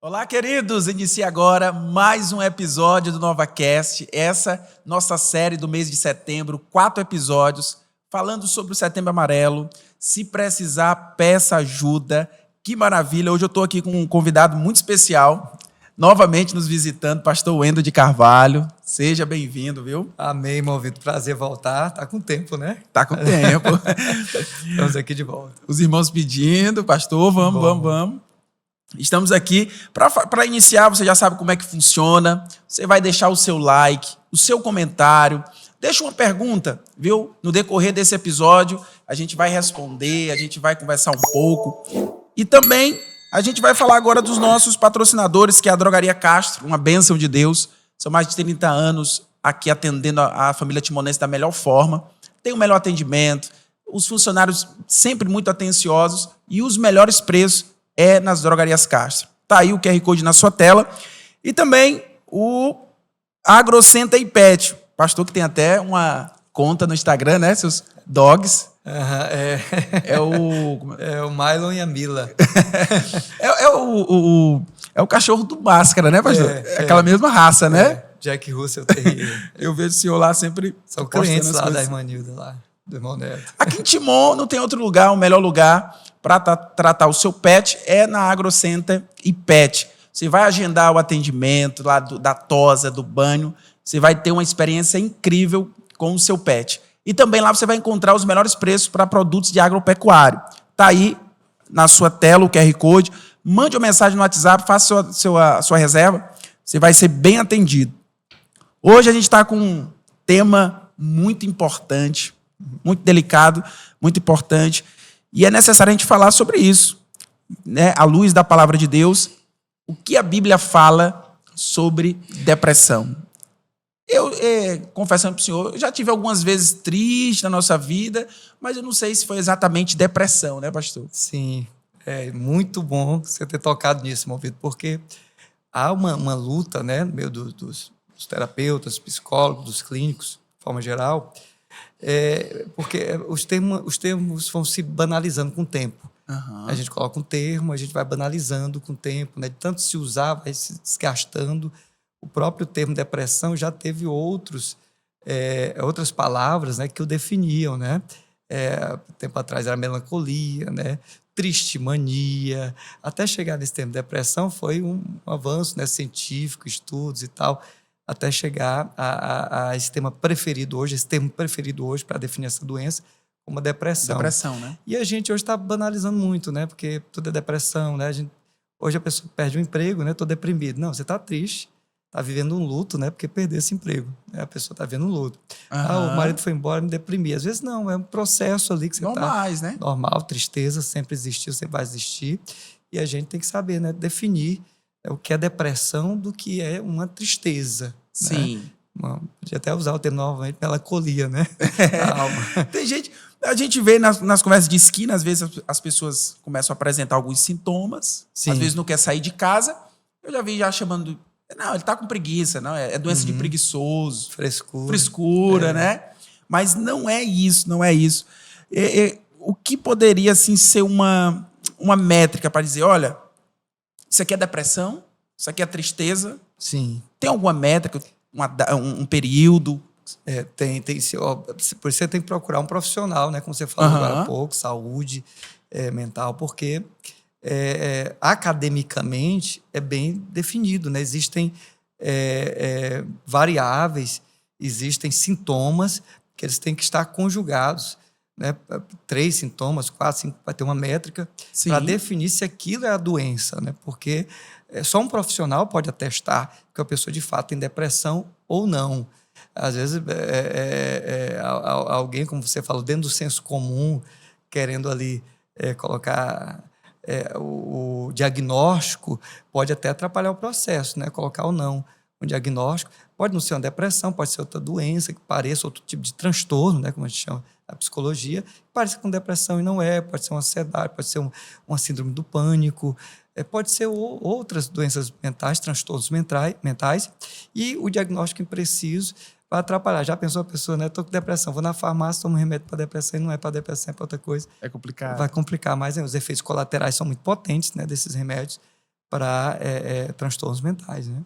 Olá, queridos! Inicia agora mais um episódio do NovaCast. Essa nossa série do mês de setembro, 4 episódios, falando sobre o Setembro Amarelo. Se precisar, peça ajuda. Que maravilha! Hoje eu estou aqui com um convidado muito especial, novamente nos visitando, pastor Wendel de Carvalho. Seja bem-vindo, viu? Amém, irmão Vitor. Prazer voltar. Tá com tempo, né? Tá com tempo. Estamos aqui de volta. Os irmãos pedindo, pastor, vamos. Estamos aqui para iniciar. Você já sabe como é que funciona. Você vai deixar o seu like, o seu comentário. Deixa uma pergunta, viu? No decorrer desse episódio, a gente vai responder, a gente vai conversar um pouco. E também a gente vai falar agora dos nossos patrocinadores, que é a Drogaria Castro, uma bênção de Deus. São mais de 30 anos aqui atendendo a família timonense da melhor forma. Tem o melhor atendimento, os funcionários sempre muito atenciosos e os melhores preços nas Drogarias Castro. Tá aí o QR Code na sua tela. E também o AgroCenter e Pet. Pastor que tem até uma conta no Instagram, né? Seus dogs. É o Mylon e a Mila. É o cachorro do Máscara, né, pastor? Aquela mesma raça, né? Jack Russell Terrier. Eu vejo o senhor lá sempre. São clientes lá da irmã Nilda, lá, do irmão Neto. Aqui em Timon não tem outro lugar, o melhor lugar para tratar o seu pet é na AgroCenter e Pet. Você vai agendar o atendimento lá da tosa, do banho. Você vai ter uma experiência incrível com o seu pet. E também lá você vai encontrar os melhores preços para produtos de agropecuário. Tá aí na sua tela o QR Code. Mande uma mensagem no WhatsApp, faça a sua reserva. Você vai ser bem atendido. Hoje a gente está com um tema muito importante, muito delicado, muito importante. E é necessário a gente falar sobre isso, né? À luz da palavra de Deus, o que a Bíblia fala sobre depressão. Eu, confessando para o senhor, eu já tive algumas vezes triste na nossa vida, mas eu não sei se foi exatamente depressão, né, pastor? Sim, é muito bom você ter tocado nisso, meu Vitor, porque há uma luta, né, no meio dos terapeutas, psicólogos, dos clínicos, de forma geral, porque os termos vão se banalizando com o tempo. Uhum. A gente coloca um termo, a gente vai banalizando com o tempo, né? De tanto se usar, vai se desgastando. O próprio termo depressão já teve outras palavras, né, que o definiam, né? Tempo atrás era melancolia, né? Triste mania. Até chegar nesse termo depressão foi um avanço, né, científico, estudos e tal, até chegar a esse termo preferido hoje para definir essa doença como a depressão. Depressão, né? E a gente hoje está banalizando muito, né? Porque tudo é depressão, né? Hoje a pessoa perde o emprego, né? Estou deprimido. Não, você está triste, está vivendo um luto, né? Porque perdeu esse emprego, né? A pessoa está vivendo um luto. Uhum. O marido foi embora, me deprimi. Às vezes não, é um processo ali que você está... Normais, né? Normal, tristeza sempre existiu, sempre vai existir. E a gente tem que saber, né? Definir o que é depressão do que é uma tristeza. Sim. Né? Podia até usar o termo novamente, melancolia, né? Tem gente... A gente vê nas conversas de esquina, às vezes as pessoas começam a apresentar alguns sintomas. Sim. Às vezes não quer sair de casa. Eu já vi já chamando... Não, ele tá com preguiça. Não, é doença de preguiçoso. Frescura, né? Mas não é isso, não é isso. O que poderia, assim, ser uma métrica para dizer, olha, isso aqui é depressão, isso aqui é tristeza. Sim. Tem alguma métrica, um período? Tem. Por isso você tem que procurar um profissional, né? Como você falou agora há pouco, saúde mental, porque academicamente é bem definido, né? Existem variáveis, existem sintomas que eles têm que estar conjugados, né? 3 sintomas, 4, 5, vai ter uma métrica para definir se aquilo é a doença, né? Porque só um profissional pode atestar que a pessoa de fato tem depressão ou não. Às vezes, alguém, como você falou, dentro do senso comum, querendo ali colocar o diagnóstico, pode até atrapalhar o processo, né? Colocar ou não um diagnóstico. Pode não ser uma depressão, pode ser outra doença, que pareça outro tipo de transtorno, né? Como a gente chama a psicologia, parece com depressão e não é, pode ser uma ansiedade, pode ser uma síndrome do pânico, pode ser outras doenças mentais, transtornos mentais, e o diagnóstico impreciso vai atrapalhar. Já pensou a pessoa, né? Estou com depressão, vou na farmácia, tomo um remédio para depressão e não é para depressão, é para outra coisa. É complicado. Vai complicar mais, né? Os efeitos colaterais são muito potentes, né, desses remédios. para transtornos mentais, né?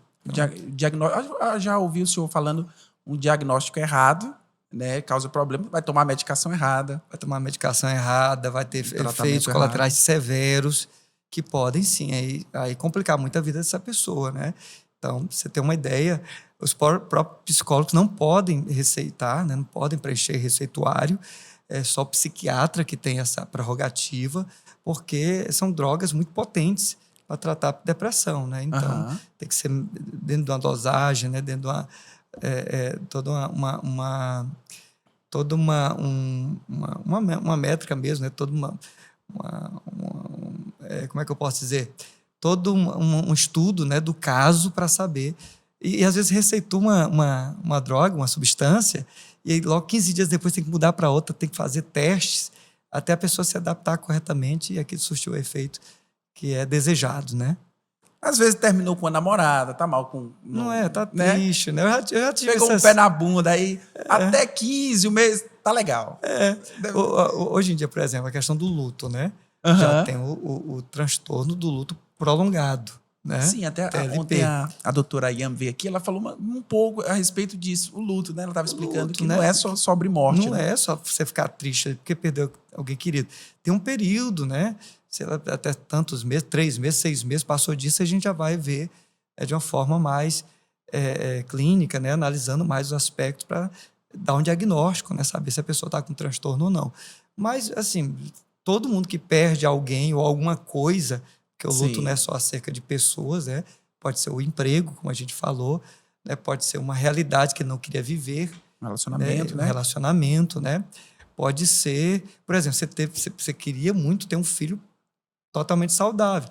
Já ouvi o senhor falando um diagnóstico errado, né? Causa problema, vai tomar medicação errada. Vai tomar medicação errada, vai ter Tratamento efeitos errado. colaterais severos que podem, sim, aí complicar muito a vida dessa pessoa, né? Então, pra você ter uma ideia, os próprios psicólogos não podem receitar, né? Não podem preencher receituário, é só o psiquiatra que tem essa prerrogativa, porque são drogas muito potentes para tratar depressão, né? Então, tem que ser dentro de uma dosagem, né? Dentro de uma toda uma métrica mesmo, né? Toda como é que eu posso dizer? Todo um estudo, né, do caso para saber. E às vezes receitou uma droga, uma substância, e aí logo 15 dias depois tem que mudar para outra, tem que fazer testes até a pessoa se adaptar corretamente e aquilo surtir o efeito que é desejado, né? Às vezes terminou com a namorada, tá mal com... Não tá né? triste, né? Eu já tive Pegou um pé na bunda, aí até 15, o mês, tá legal. Hoje em dia, por exemplo, a questão do luto, né? Já tem o transtorno do luto prolongado, né? Sim, até ontem a doutora Ian veio aqui, ela falou um pouco a respeito disso, o luto, né? Ela estava explicando luto, que não é só sobre morte. Não é só você ficar triste porque perdeu alguém querido. Tem um período, né? Sei lá, até tantos meses, 3 meses, 6 meses, passou disso, a gente já vai ver de uma forma mais clínica, né? Analisando mais os aspectos para dar um diagnóstico, né? Saber se a pessoa está com transtorno ou não. Mas, assim, todo mundo que perde alguém ou alguma coisa, porque o luto não é só acerca de pessoas, né? Pode ser o emprego, como a gente falou, né? Pode ser uma realidade que ele não queria viver. Relacionamento, né? Um relacionamento, né? Pode ser, por exemplo, você queria muito ter um filho totalmente saudável.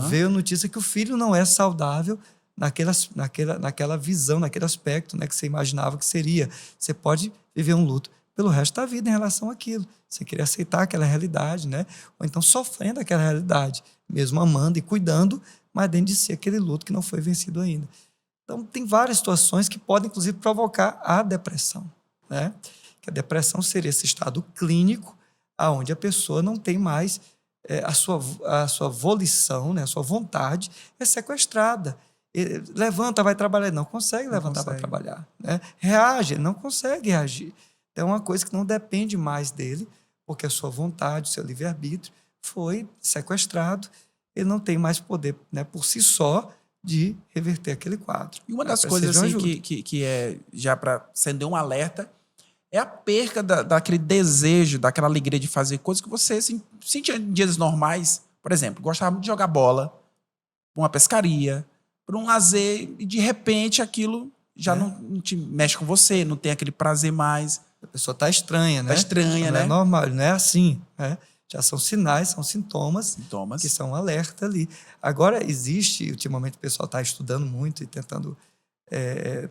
Veio a notícia que o filho não é saudável naquela visão, naquele aspecto, né, que você imaginava que seria. Você pode viver um luto pelo resto da vida em relação àquilo. Você queria aceitar aquela realidade, né? Ou então sofrendo aquela realidade, mesmo amando e cuidando, mas dentro de si aquele luto que não foi vencido ainda. Então, tem várias situações que podem, inclusive, provocar a depressão, né? Que a depressão seria esse estado clínico onde a pessoa não tem mais a sua volição, né? A sua vontade é sequestrada. Ele levanta, vai trabalhar, ele não consegue levantar para trabalhar, né? Reage, ele não consegue reagir. Então, é uma coisa que não depende mais dele, porque a sua vontade, o seu livre-arbítrio foi sequestrado, ele não tem mais poder, né, por si só, de reverter aquele quadro. E uma das coisas assim, que é, já para acender um alerta, é a perca daquele desejo, daquela alegria de fazer coisas que você sentia em dias normais. Por exemplo, gostava muito de jogar bola, uma pescaria, por um lazer, e de repente aquilo já não te mexe com você, não tem aquele prazer mais. A pessoa está estranha, né? Está estranha, não né? É normal, não é assim, né? Já são sinais, são sintomas que são alerta ali. Agora, ultimamente o pessoal está estudando muito e tentando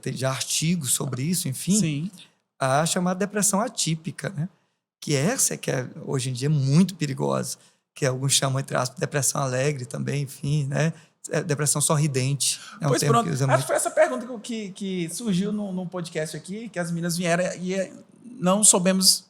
ter já artigos sobre isso, enfim. Sim. A chamada depressão atípica, né? Que essa que é, hoje em dia, muito perigosa, que alguns chamam, entre aspas, depressão alegre também, enfim, né? Depressão sorridente. Pois pronto, acho que foi essa pergunta que surgiu num podcast aqui, que as meninas vieram e não soubemos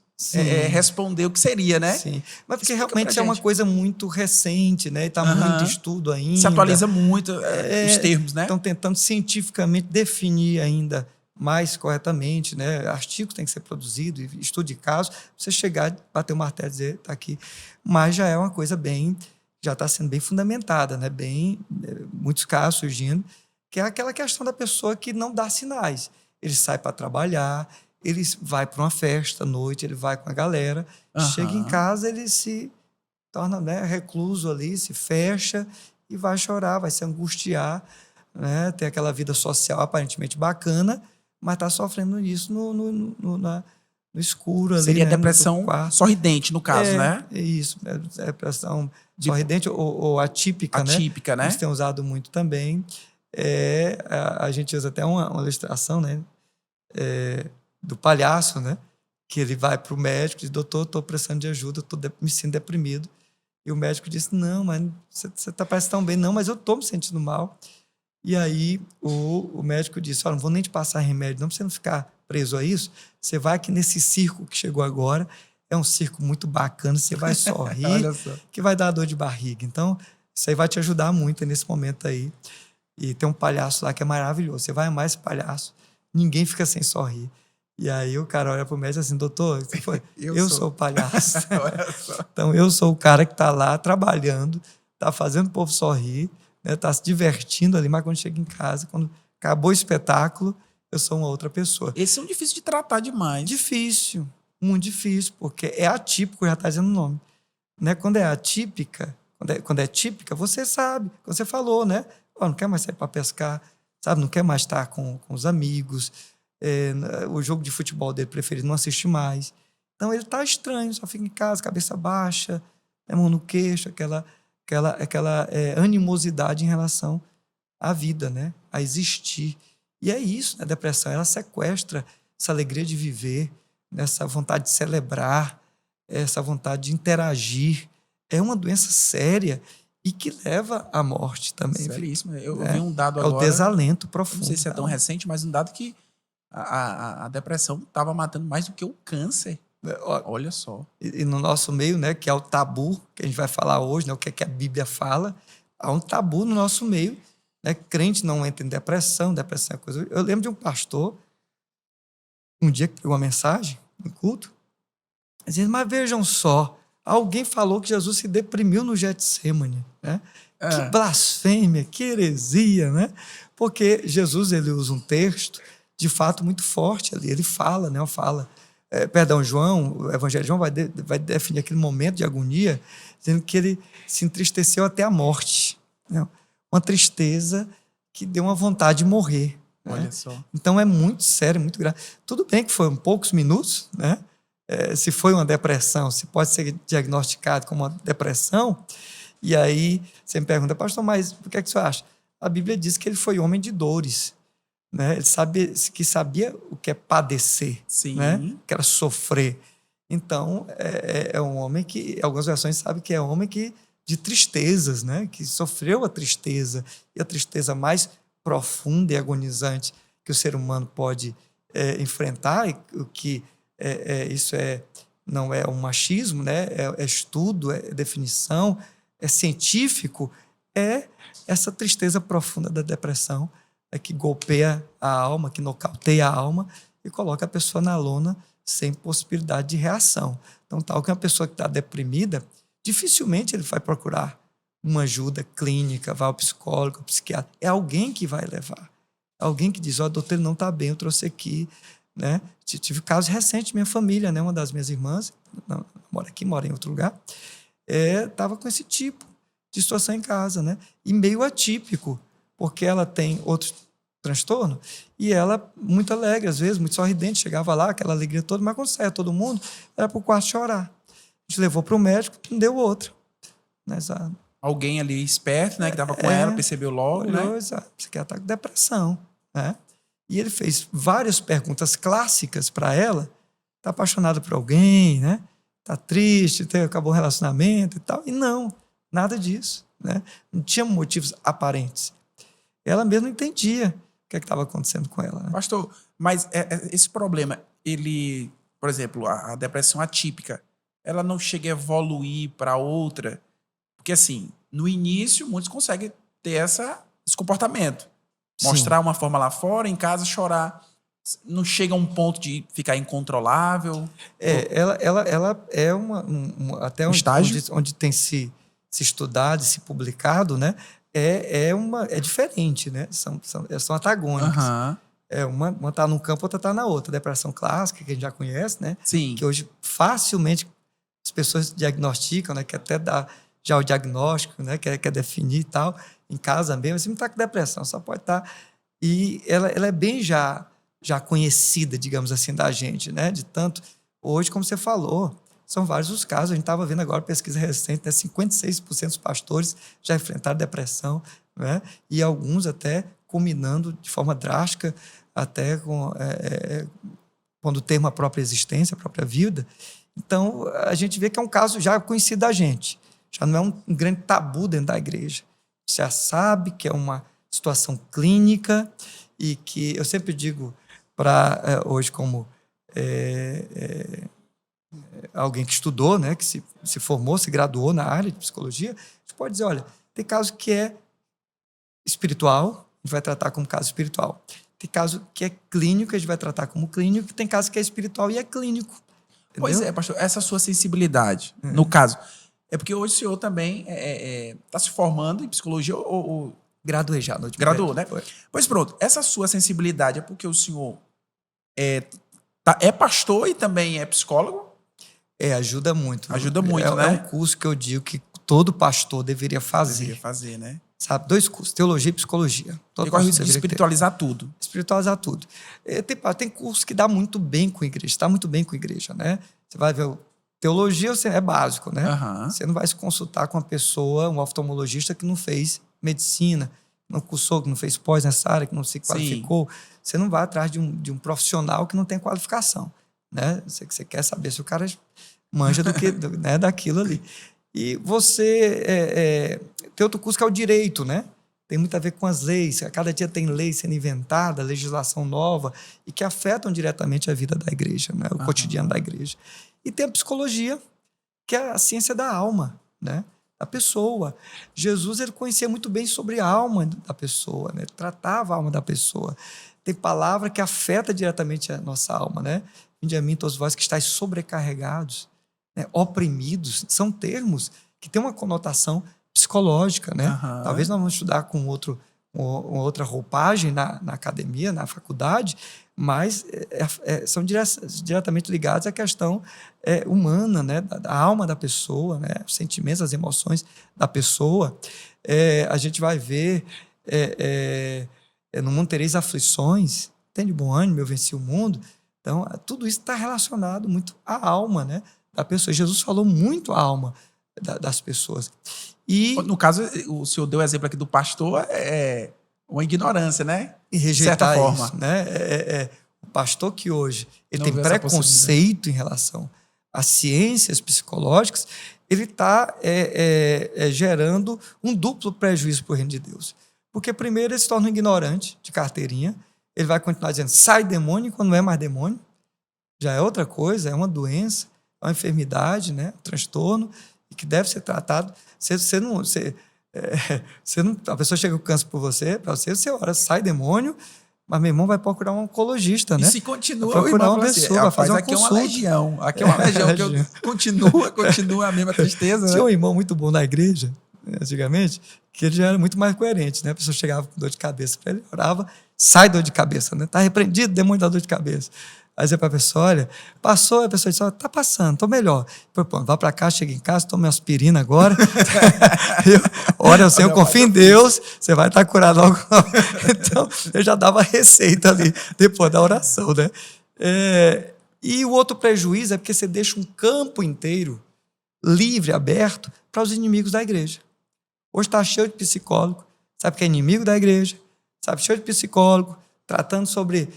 responder o que seria, né? Sim, mas porque realmente é uma coisa muito recente, né? E está muito estudo ainda. Se atualiza muito os termos, né? Estão tentando cientificamente definir ainda mais corretamente, né? Artigos têm que ser produzidos, estudo de casos, você chegar, bater o martelo e dizer, está aqui. Mas já é uma coisa já está sendo bem fundamentada, né? Muitos casos surgindo, que é aquela questão da pessoa que não dá sinais. Ele sai para trabalhar, ele vai para uma festa à noite, ele vai com a galera, chega em casa, ele se torna, né, recluso ali, se fecha e vai chorar, vai se angustiar, né? Tem aquela vida social aparentemente bacana, mas está sofrendo isso no escuro ali. Seria né? Depressão sorridente, no caso, né? É isso, depressão sorridente ou atípica, né? Atípica, né? Eles têm usado muito também. A gente usa até uma ilustração, né? Do palhaço, né? Que ele vai para o médico e diz, doutor, estou precisando de ajuda, estou me sentindo deprimido. E o médico disse, não, mas você parece tão bem. Não, mas eu estou me sentindo mal. E aí o médico disse, olha, não vou nem te passar remédio, não, para você não ficar preso a isso. Você vai aqui nesse circo que chegou agora, é um circo muito bacana, você vai sorrir, que vai dar dor de barriga. Então, Isso aí vai te ajudar muito nesse momento aí. E tem um palhaço lá que é maravilhoso. Você vai amar esse palhaço. Ninguém fica sem sorrir. E aí o cara olha pro médico assim, doutor, você foi? eu sou o palhaço. Olha só. Então eu sou o cara que está lá trabalhando, está fazendo o povo sorrir, está se divertindo ali, mas quando chega em casa, quando acabou o espetáculo, eu sou uma outra pessoa. Esses são difíceis de tratar demais. Difícil, muito difícil, porque é atípico, já está dizendo o nome. Né? Quando é atípica, quando é típica, você sabe, você falou, né? Oh, não quer mais sair para pescar, sabe? Não quer mais estar com os amigos, o jogo de futebol dele preferido não assiste mais. Então ele está estranho, só fica em casa, cabeça baixa, mão no queixo, aquela animosidade em relação à vida, né? A existir. E é isso, né? A depressão, ela sequestra essa alegria de viver, essa vontade de celebrar, essa vontade de interagir. É uma doença séria e que leva à morte também. Seríssimo. Eu vi um dado é agora. o desalento profundo. Não sei se é tão recente, mas um dado que a depressão estava matando mais do que o câncer. Olha só. E no nosso meio, né, que é o tabu, que a gente vai falar hoje, né, o que é que a Bíblia fala, há um tabu no nosso meio, né, crente não entra em depressão é coisa... Eu lembro de um pastor, um dia que pegou uma mensagem no culto, dizendo, mas vejam só, alguém falou que Jesus se deprimiu no Getsêmani, né? Que blasfêmia, que heresia, né? Porque Jesus, ele usa um texto, de fato, muito forte ali, ele fala, né, João, o Evangelho de João vai definir aquele momento de agonia, dizendo que ele se entristeceu até a morte. Né? Uma tristeza que deu uma vontade de morrer. Olha né? só. Então é muito sério, muito grave. Tudo bem que foram poucos minutos, né? Se foi uma depressão, se pode ser diagnosticado como uma depressão, e aí você me pergunta, pastor, mas o que é que você acha? A Bíblia diz que ele foi homem de dores. Né? Ele sabia o que é padecer, Sim. Né? Que era sofrer. Então, é um homem que, algumas versões sabem que é um homem de tristezas, né? Que sofreu a tristeza, e a tristeza mais profunda e agonizante que o ser humano pode enfrentar, e o que isso não é um machismo, né? É estudo, é definição, é científico, é essa tristeza profunda da depressão, que golpeia a alma, que nocauteia a alma e coloca a pessoa na lona sem possibilidade de reação. Então, tal que uma pessoa que está deprimida, dificilmente ele vai procurar uma ajuda clínica, vai ao psicólogo, ao psiquiatra. É alguém que vai levar. Alguém que diz, doutor, ele não está bem, eu trouxe aqui. Né? Tive casos recentes, minha família, né? Uma das minhas irmãs, não mora aqui, mora em outro lugar, estava com esse tipo de situação em casa, né? E meio atípico, porque ela tem outro transtorno, e ela, muito alegre, às vezes, muito sorridente, chegava lá, aquela alegria toda, mas quando saia todo mundo, era para o quarto chorar. A gente levou para o médico, não deu outra. Né? Alguém ali esperto, né, que estava com ela, percebeu logo, olhou, né? Exato, você quer estar com depressão. Né? E ele fez várias perguntas clássicas para ela, está apaixonada por alguém, né? Está triste, acabou o relacionamento e tal, e não, nada disso. Né? Não tinha motivos aparentes. Ela mesma não entendia o que estava acontecendo com ela. Né? Pastor, mas esse problema, ele, por exemplo, a depressão atípica, ela não chega a evoluir para outra? Porque, assim, no início, muitos conseguem ter esse comportamento. Mostrar uma forma lá fora, em casa chorar. Não chega a um ponto de ficar incontrolável? Ela é até onde tem se estudado, se publicado, né? É diferente, né? São antagônicas. Uma está num campo, outra está na outra. Depressão clássica, que a gente já conhece, né? Sim. Que hoje facilmente as pessoas diagnosticam, né? Que até dá já o diagnóstico, né? Quer definir e tal, em casa mesmo. Você não está com depressão, só pode estar. E ela é bem já conhecida, digamos assim, da gente, né? De tanto. Hoje, como você falou, são vários os casos. A gente estava vendo agora pesquisa recente, né? 56% dos pastores já enfrentaram depressão, né? E alguns até culminando de forma drástica, até quando tem uma própria existência, a própria vida. Então, a gente vê que é um caso já conhecido da gente. Já não é um grande tabu dentro da igreja. Já sabe que é uma situação clínica e que eu sempre digo para hoje como alguém que estudou, né, que se formou, se graduou na área de psicologia, a gente pode dizer, olha, Tem caso que é espiritual, a gente vai tratar como caso espiritual. Tem caso que é clínico, a gente vai tratar como clínico. Tem caso que é espiritual e é clínico. Entendeu? Pois é, pastor, essa sua sensibilidade, no caso, é porque hoje o senhor também está se formando em psicologia ou Graduei já. No graduou, né? Foi. Pois pronto, essa sua sensibilidade é porque o senhor é pastor e também é psicólogo? Ajuda muito. Ajuda muito, né? É um curso que eu digo que todo pastor deveria fazer. Deveria fazer, né? Sabe? 2 cursos, teologia e psicologia. Todo Ele corre o pastor risco de deveria ter. espiritualizar tudo. Espiritualizar tudo. Tem curso que dá muito bem com a igreja, está muito bem com a igreja, né? Você vai ver, teologia é básico, né? Aham. Você não vai se consultar com uma pessoa, um oftalmologista que não fez medicina, não cursou, que não fez pós nessa área, que não se qualificou. Você não vai atrás de um profissional que não tem qualificação, né? Você quer saber se o cara manja né, daquilo ali. E você tem outro curso que é o direito, né? Tem muito a ver com as leis. A cada dia tem lei sendo inventada, legislação nova, e que afetam diretamente a vida da igreja, né? O cotidiano da igreja. E tem a psicologia, que é a ciência da alma, né? Da pessoa. Jesus, ele conhecia muito bem sobre a alma da pessoa, né? Ele tratava a alma da pessoa. Tem palavra que afeta diretamente a nossa alma, né? Vinde a mim, todos vós que estáis sobrecarregados, né? Oprimidos. São termos que têm uma conotação psicológica, né? Talvez nós vamos estudar com outra roupagem na academia, na faculdade, mas são diretamente ligados à questão humana, né? Da alma da pessoa, né? Os sentimentos, as emoções da pessoa. A gente vai ver no mundo tereis aflições, tem de bom ânimo, eu venci o mundo. Então, tudo isso está relacionado muito à alma, né? Da pessoa. Jesus falou muito à alma das pessoas. E, no caso, o senhor deu o exemplo aqui do pastor, uma ignorância, né? E rejeitar de certa forma. isso, né? O pastor que hoje ele Não tem preconceito em relação às ciências psicológicas, ele está gerando um duplo prejuízo para o reino de Deus. Porque, primeiro, ele se torna um ignorante de carteirinha, ele vai continuar dizendo, sai demônio, quando não é mais demônio, já é outra coisa, é uma doença, é uma enfermidade, né? Um transtorno, e que deve ser tratado. A pessoa chega com câncer para você ora, sai demônio, mas meu irmão vai procurar um oncologista, né? E se continua, vai procurar uma assim, pessoa, vai fazer uma aqui consulta. É uma legião. Aqui é uma legião que continua a mesma tristeza. Tinha né? um irmão muito bom na igreja, antigamente, que ele já era muito mais coerente, né? A pessoa chegava com dor de cabeça para ele, orava, sai dor de cabeça, né? Está repreendido, demônio da dor de cabeça. Aí você para a pessoa, olha, passou, a pessoa disse, está passando, estou melhor. Pô, vá para cá, chega em casa, toma aspirina agora. Ora, o Senhor, confia em Deus, você vai estar curado logo. Então, eu já dava a receita ali, depois da oração, né? E o outro prejuízo é porque você deixa um campo inteiro livre, aberto, para os inimigos da igreja. Hoje está cheio de psicólogo, sabe que é inimigo da igreja, sabe, cheio de psicólogo,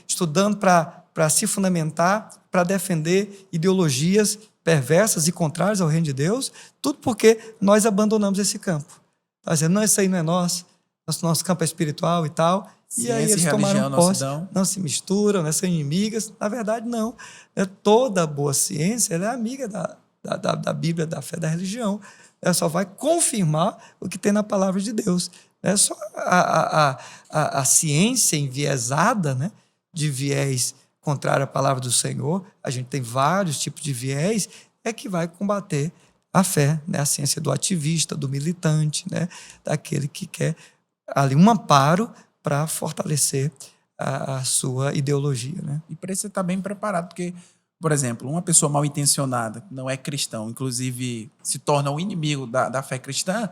estudando para se fundamentar, para defender ideologias perversas e contrárias ao reino de Deus, tudo porque nós abandonamos esse campo. Nós dizendo, não, isso aí não é nosso campo é espiritual e tal. Ciência, e aí eles tomaram posse, não se misturam, né, são inimigas. Na verdade, não. Toda boa ciência ela é amiga da Bíblia, da fé, da religião. Ela só vai confirmar o que tem na palavra de Deus. É só a ciência enviesada, né, de viés contrário à palavra do Senhor, a gente tem vários tipos de viés, que vai combater a fé, né, a ciência do ativista, do militante, né, daquele que quer ali um amparo para fortalecer a sua ideologia. Né? E para isso você está bem preparado, porque, por exemplo, uma pessoa mal intencionada, que não é cristão, inclusive se torna um inimigo da fé cristã,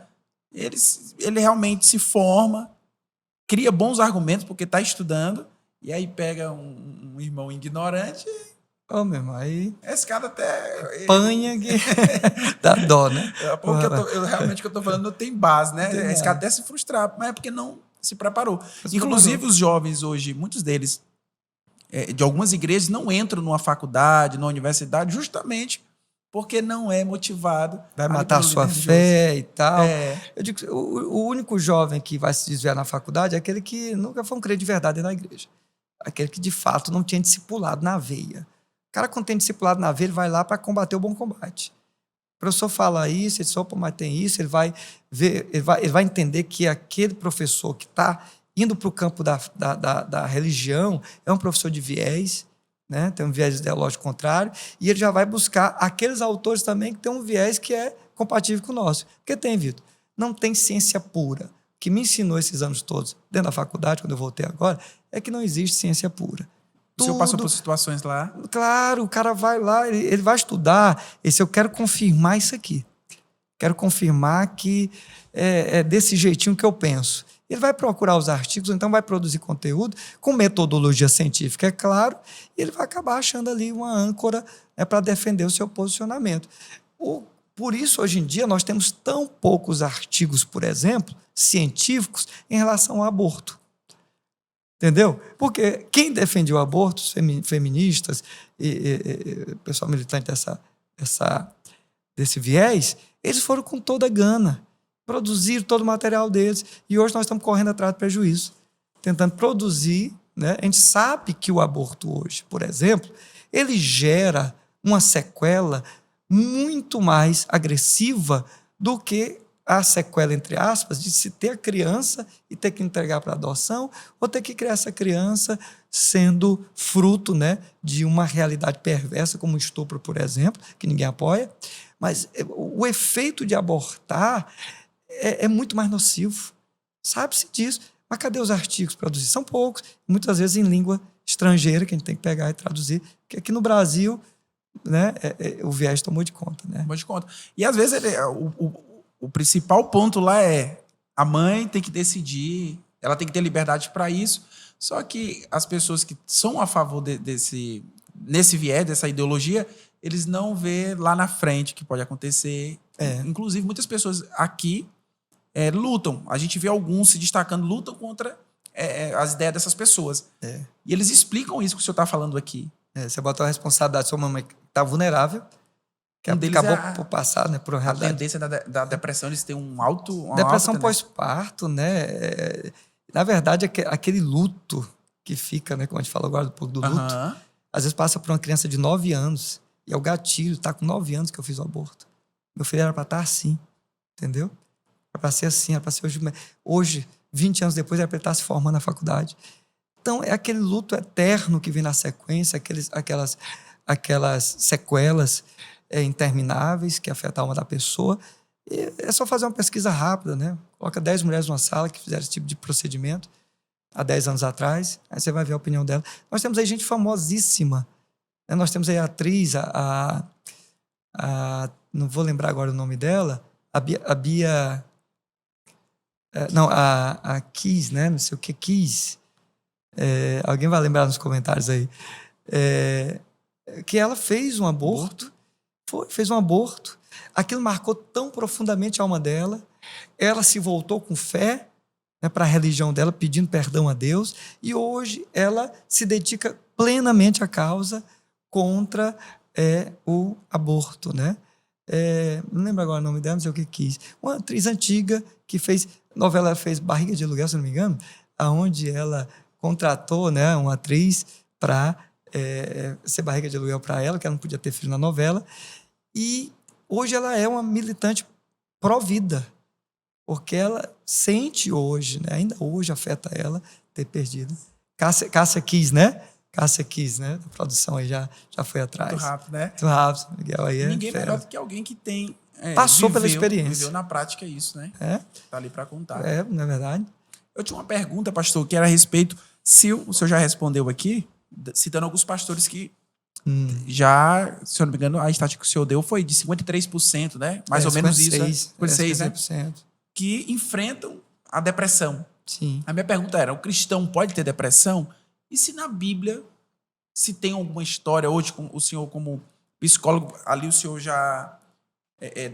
ele realmente se forma, cria bons argumentos porque está estudando, e aí pega um irmão ignorante. Meu irmão, aí. Esse cara até. Apanha que dá dó, né? Porque realmente o que eu estou falando não tem base, né? Esse cara até se frustrar, mas é porque não se preparou. Inclusive, os jovens hoje, muitos deles, de algumas igrejas, não entram numa faculdade, numa universidade, justamente porque não é motivado. Vai matar a sua fé e tal. Eu digo, o único jovem que vai se desviar na faculdade é aquele que nunca foi um crente de verdade na igreja. Aquele que, de fato, não tinha discipulado na veia. O cara, quando tem discipulado na veia, ele vai lá para combater o bom combate. professor fala isso, ele diz, opa, mas tem isso, ele vai ver, ele vai entender que aquele professor que está indo para o campo da religião é um professor de viés, né? Tem um viés ideológico contrário, e ele já vai buscar aqueles autores também que têm um viés que é compatível com o nosso. Porque tem, Vitor, não tem ciência pura. O que me ensinou esses anos todos, dentro da faculdade, quando eu voltei agora, é que não existe ciência pura. O senhor passou por situações lá? Claro, o cara vai lá, ele vai estudar, eu quero confirmar isso aqui. Quero confirmar que é desse jeitinho que eu penso. Ele vai procurar os artigos, então vai produzir conteúdo com metodologia científica, é claro, e ele vai acabar achando ali uma âncora, né, para defender o seu posicionamento. Por isso, hoje em dia, nós temos tão poucos artigos, por exemplo, científicos, em relação ao aborto. Entendeu? Porque quem defendia o aborto, os feministas e o pessoal militante desse viés, eles foram com toda a gana, produziram todo o material deles, e hoje nós estamos correndo atrás do prejuízo, tentando produzir, né? A gente sabe que o aborto hoje, por exemplo, ele gera uma sequela muito mais agressiva do que a sequela, entre aspas, de se ter a criança e ter que entregar para adoção, ou ter que criar essa criança sendo fruto, né, de uma realidade perversa, como o estupro, por exemplo, que ninguém apoia. Mas o efeito de abortar é muito mais nocivo. Sabe-se disso. Mas cadê os artigos produzidos? São poucos, muitas vezes em língua estrangeira, que a gente tem que pegar e traduzir, porque aqui no Brasil, né, o viés tomou de conta. Né? Tomou de conta. E às vezes o principal ponto lá é a mãe tem que decidir, ela tem que ter liberdade para isso, só que as pessoas que são a favor nesse viés, dessa ideologia, eles não vê lá na frente o que pode acontecer. Inclusive, muitas pessoas aqui lutam. A gente vê alguns se destacando, lutam contra as ideias dessas pessoas. E eles explicam isso que o senhor está falando aqui. Você botou a responsabilidade da sua mamãe que está vulnerável, que acabou por passar, né, por uma realidade. A tendência da depressão, eles têm depressão pós-parto, né? Na verdade, aquele luto que fica, né, como a gente falou agora, um pouco do luto, às vezes passa por uma criança de 9 anos, e é o gatilho, tá com 9 anos que eu fiz o aborto. Meu filho era para estar assim, entendeu? Era para ser assim, era para ser hoje, 20 anos depois, era para ele estar se formando na faculdade. Então, é aquele luto eterno que vem na sequência, aquelas sequelas intermináveis que afetam a alma da pessoa. E é só fazer uma pesquisa rápida, né? Coloca 10 mulheres numa sala que fizeram esse tipo de procedimento há 10 anos atrás, aí você vai ver a opinião dela. Nós temos aí gente famosíssima, né? Nós temos aí a atriz, não vou lembrar agora o nome dela, a Bia... a Kiss, né? Não sei o que, Kiss. Alguém vai lembrar nos comentários aí. Que ela fez um aborto. Fez um aborto. Aquilo marcou tão profundamente a alma dela. Ela se voltou com fé, né, para a religião dela, pedindo perdão a Deus. E hoje ela se dedica plenamente à causa contra o aborto, né? Não lembro agora o nome dela, não sei o que quis. Uma atriz antiga que fez novela, ela fez Barriga de Aluguel, se não me engano, aonde ela contratou, né, uma atriz para ser barriga de aluguel para ela, que ela não podia ter filho na novela. E hoje ela é uma militante pró-vida, porque ela sente hoje, né, ainda hoje afeta ela ter perdido. Cássia Kiss, né? Cássia Kiss, né? A produção aí já foi atrás. Muito rápido, né? Muito rápido. Miguel aí Ninguém melhor do que alguém que tem... passou pela experiência. Viveu na prática isso, né? Tá ali para contar. Não é verdade? Eu tinha uma pergunta, pastor, que era a respeito... Se o senhor já respondeu aqui, citando alguns pastores que já, se eu não me engano, a estatística que o senhor deu foi de 53%, né? Mais ou menos 56, isso. 56%, né? Que enfrentam a depressão. Sim. A minha pergunta era, o cristão pode ter depressão? E se na Bíblia, se tem alguma história, hoje o senhor como psicólogo, ali o senhor já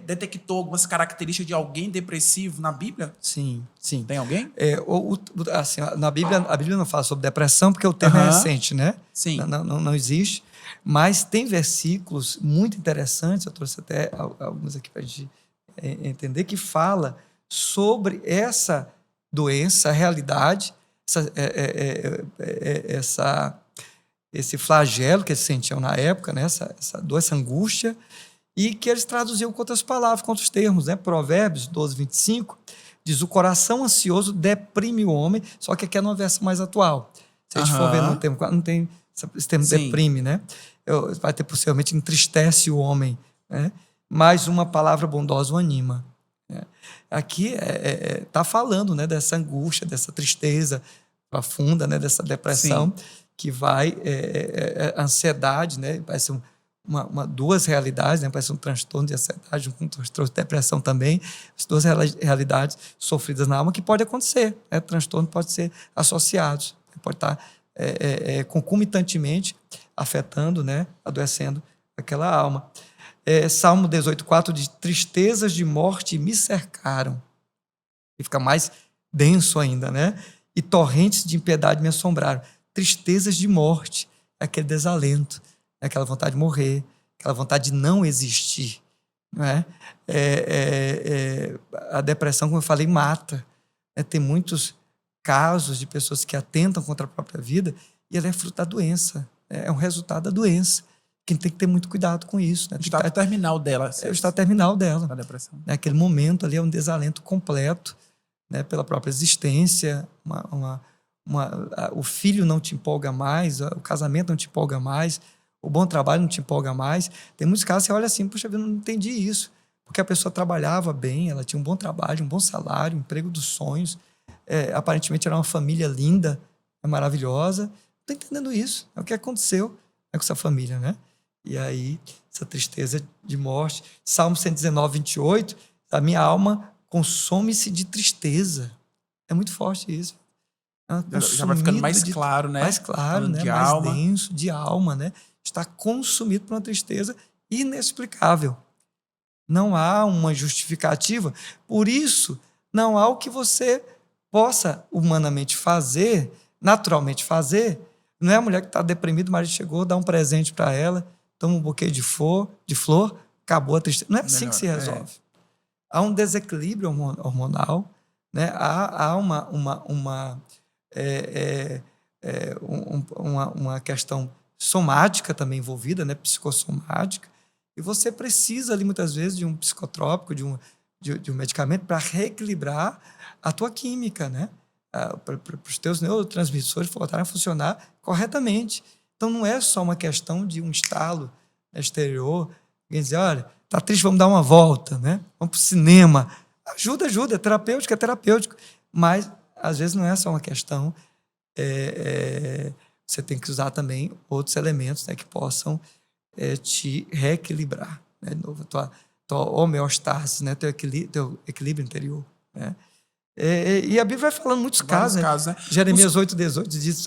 detectou algumas características de alguém depressivo na Bíblia? Sim, sim. Tem alguém? Assim, na Bíblia, a Bíblia não fala sobre depressão, porque o termo é recente, né? Sim. Não existe. Mas tem versículos muito interessantes, eu trouxe até alguns aqui para a gente entender, que fala sobre essa doença, a realidade, esse flagelo que eles sentiam na época, né? essa dor, essa angústia, e que eles traduziam com outras palavras, com outros termos, né? Provérbios 12, 25, diz: o coração ansioso deprime o homem, só que aqui é numa versão mais atual. Se a gente for ver no termo, não tem esse termo deprime, né? Vai ter possivelmente entristece o homem, né? Mas uma palavra bondosa o anima. Né? Aqui está falando, né, dessa angústia, dessa tristeza profunda, né, dessa depressão, que vai, ansiedade, né? Vai ser duas realidades, né? Parece um transtorno de ansiedade, um transtorno de depressão também, as duas realidades sofridas na alma que pode acontecer, né? Transtorno pode ser associados, pode estar concomitantemente afetando, né? Adoecendo aquela alma. Salmo 18,4 diz: tristezas de morte me cercaram, e fica mais denso ainda, né? E torrentes de impiedade me assombraram. Tristezas de morte, aquele desalento, aquela vontade de morrer, aquela vontade de não existir. Não é? A depressão, como eu falei, mata. Tem muitos casos de pessoas que atentam contra a própria vida e ela é fruto da doença. É um resultado da doença. Quem tem que ter muito cuidado com isso. Né? O estado terminal dela. É o estado terminal dela. A depressão. Naquele momento ali é um desalento completo, né? Pela própria existência, o filho não te empolga mais, o casamento não te empolga mais, o bom trabalho não te empolga mais. Tem muitos casos que você olha assim: puxa vida, eu não entendi isso. Porque a pessoa trabalhava bem, ela tinha um bom trabalho, um bom salário, um emprego dos sonhos, aparentemente era uma família linda, maravilhosa. Não estou entendendo isso. É o que aconteceu com essa família, né? E aí, essa tristeza de morte. Salmo 119, 28, a minha alma consome-se de tristeza. É muito forte isso. Já vai ficando mais claro, né? Mais claro, né? Mais denso, de alma, né? Está consumido por uma tristeza inexplicável. Não há uma justificativa. Por isso, não há o que você possa humanamente fazer, naturalmente fazer. Não é a mulher que está deprimida, o marido chegou, dá um presente para ela, toma um buquê de flor, acabou a tristeza. Não é assim que se resolve. Há um desequilíbrio hormonal, né? Há uma questão somática também envolvida, né? Psicossomática, e você precisa ali muitas vezes de um psicotrópico, de um medicamento para reequilibrar a tua química, né? Para os teus neurotransmissores voltarem a funcionar corretamente. Então não é só uma questão de um estalo exterior, alguém dizer: olha, tá triste, vamos dar uma volta, né? Vamos para o cinema. Ajuda, é terapêutico, mas às vezes não é só uma questão. Você tem que usar também outros elementos, né, que possam te reequilibrar, né? De novo, tua homeostase, né? Teu equilíbrio interior, né? E a Bíblia vai falando muitos casos, né? Jeremias 8,18 diz: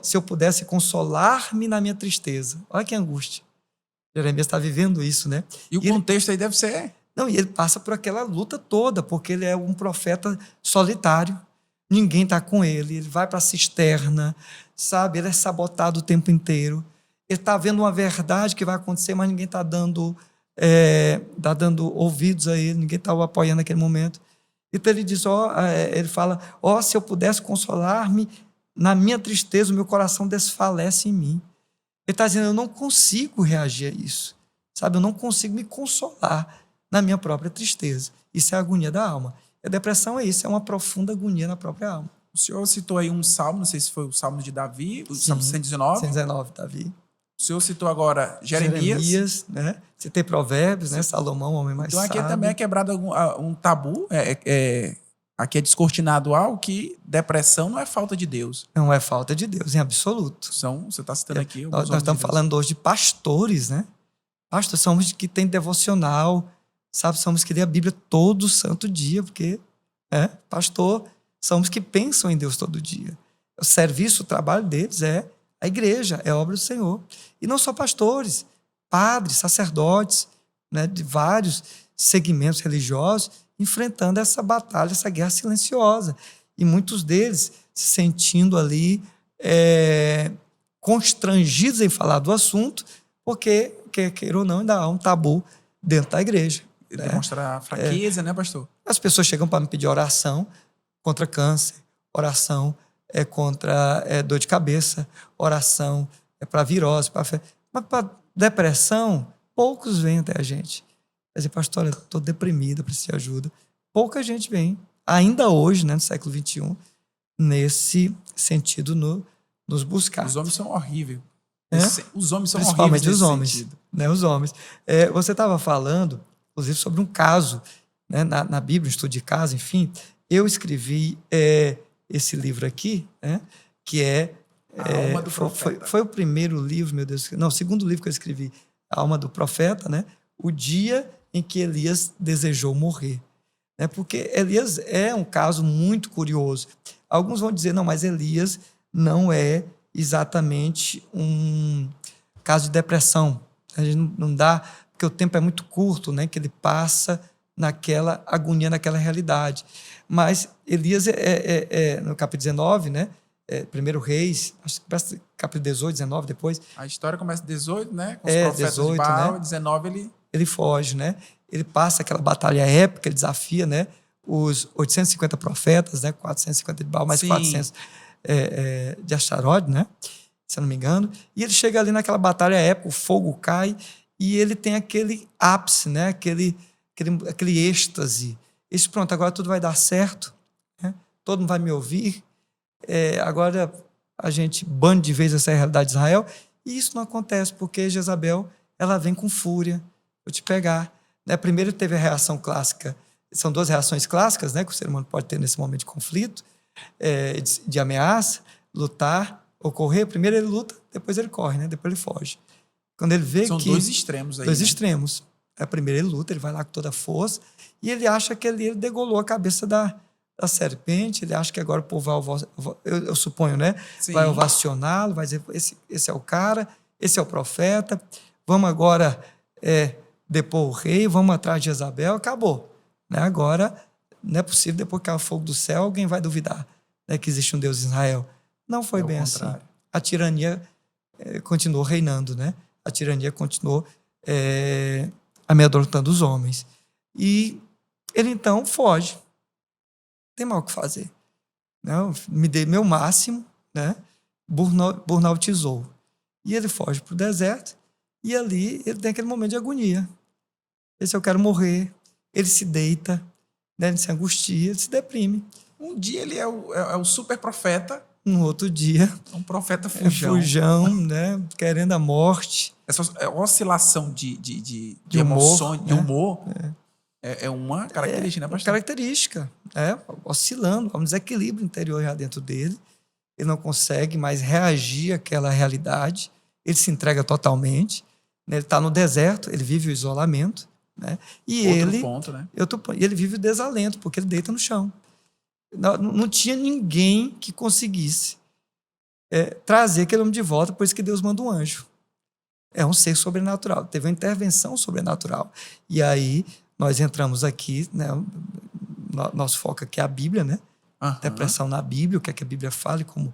se eu pudesse consolar-me na minha tristeza. Olha que angústia. Jeremias está vivendo isso, né? E o contexto aí deve ser... Não, e ele passa por aquela luta toda, porque ele é um profeta solitário. Ninguém está com ele vai para a cisterna, sabe? Ele é sabotado o tempo inteiro. Ele está vendo uma verdade que vai acontecer, mas ninguém está dando ouvidos a ele, ninguém está o apoiando naquele momento. Então ele diz, ele fala: se eu pudesse consolar-me na minha tristeza, o meu coração desfalece em mim. Ele está dizendo: eu não consigo reagir a isso, sabe? Eu não consigo me consolar na minha própria tristeza. Isso é a agonia da alma. A depressão é isso, é uma profunda agonia na própria alma. O senhor citou aí um salmo, não sei se foi o salmo de Davi, o salmo 119. 119, Davi. O senhor citou agora Jeremias, né? Citei Provérbios, né? Salomão, o homem mais sábio. Então aqui também é quebrado um tabu, aqui é descortinado algo que depressão não é falta de Deus. Não é falta de Deus, em absoluto. Você está citando aqui... Nós estamos falando hoje de pastores, né? Pastores, somos que tem devocional, sabe? Somos que lê a Bíblia todo santo dia, porque, pastor, somos que pensam em Deus todo dia. O serviço, o trabalho deles é a igreja, é a obra do Senhor. E não só pastores, padres, sacerdotes, né, de vários segmentos religiosos, enfrentando essa batalha, essa guerra silenciosa. E muitos deles se sentindo ali constrangidos em falar do assunto, porque, queira ou não, ainda há um tabu dentro da igreja. Demonstrar fraqueza, né, pastor? As pessoas chegam para me pedir oração contra câncer, oração contra dor de cabeça, oração para virose, mas para depressão, poucos vêm até a gente. Quer dizer, pastor, eu estou deprimida, preciso de ajuda. Pouca gente vem, ainda hoje, né, no século XXI, nesse sentido, nos buscar. Os homens são horríveis. É? Os homens são Principalmente horríveis os nesse homens. sentido. Né, os homens. Você estava falando, inclusive, sobre um caso, né, na Bíblia, um estudo de caso, enfim. Eu escrevi esse livro aqui, né, que é... A Alma do Profeta. Foi o primeiro livro, meu Deus. Não, o segundo livro que eu escrevi, A Alma do Profeta, né? O dia em que Elias desejou morrer. Né? Porque Elias é um caso muito curioso. Alguns vão dizer, não, mas Elias não é exatamente um caso de depressão. A gente não dá, porque o tempo é muito curto, né? Que ele passa naquela agonia, naquela realidade. Mas Elias, no capítulo 19, né? Primeiro Reis, acho que parece capítulo 18, 19 depois. A história começa 18, né? Com os profetas 18, de Baal, né? 19 ele foge, né? Ele passa aquela batalha épica, ele desafia, né? Os 850 profetas, né? 450 de Baal, mais Sim. 400 de Astarode, né? Se eu não me engano. E ele chega ali naquela batalha épica, o fogo cai e ele tem aquele ápice, né? Aquele êxtase. Isso, pronto, agora tudo vai dar certo, né? Todo mundo vai me ouvir. Agora a gente bane de vez essa realidade de Israel, e isso não acontece porque Jezabel, ela vem com fúria, vou te pegar, né? Primeiro teve a reação clássica, são duas reações clássicas, né, que o ser humano pode ter nesse momento de conflito, de ameaça, lutar ou correr. Primeiro ele luta, depois ele corre, né? Depois ele foge. Quando ele vê São que... dois extremos aí, dois né? extremos. Primeiro ele luta, ele vai lá com toda a força, e ele acha que ele degolou a cabeça da serpente, ele acha que agora o povo vai, eu suponho, né? Sim. Vai ovacioná-lo, vai dizer, esse é o cara, esse é o profeta, vamos agora depor o rei, vamos atrás de Jezabel, acabou. Né? Agora, não é possível, depois que cair o fogo do céu, alguém vai duvidar, né, que existe um Deus em Israel. Não foi bem assim. A tirania continuou reinando, né? A tirania continuou amedrontando os homens. E ele, então, foge. Tem mal o que fazer. Não, me dei meu máximo, né? Burnoutizou. E ele foge para o deserto, e ali ele tem aquele momento de agonia. Esse eu quero morrer. Ele se deita, né? Ele se angustia, ele se deprime. Um dia ele é o super profeta. No outro dia, um profeta fujão. Fujão, né? Querendo a morte. Essa oscilação de humor, emoções, de né? humor, é uma característica, né, pastor? Característica, oscilando, há um desequilíbrio interior já dentro dele. Ele não consegue mais reagir àquela realidade, ele se entrega totalmente, né? Ele está no deserto, ele vive o isolamento, né? E ele vive o desalento, porque ele deita no chão. Não tinha ninguém que conseguisse trazer aquele homem de volta, por isso que Deus manda um anjo. É um ser sobrenatural, teve uma intervenção sobrenatural. E aí nós entramos aqui, né? Nosso foco aqui é a Bíblia, né? Interpretação na Bíblia, o que é que a Bíblia fala e como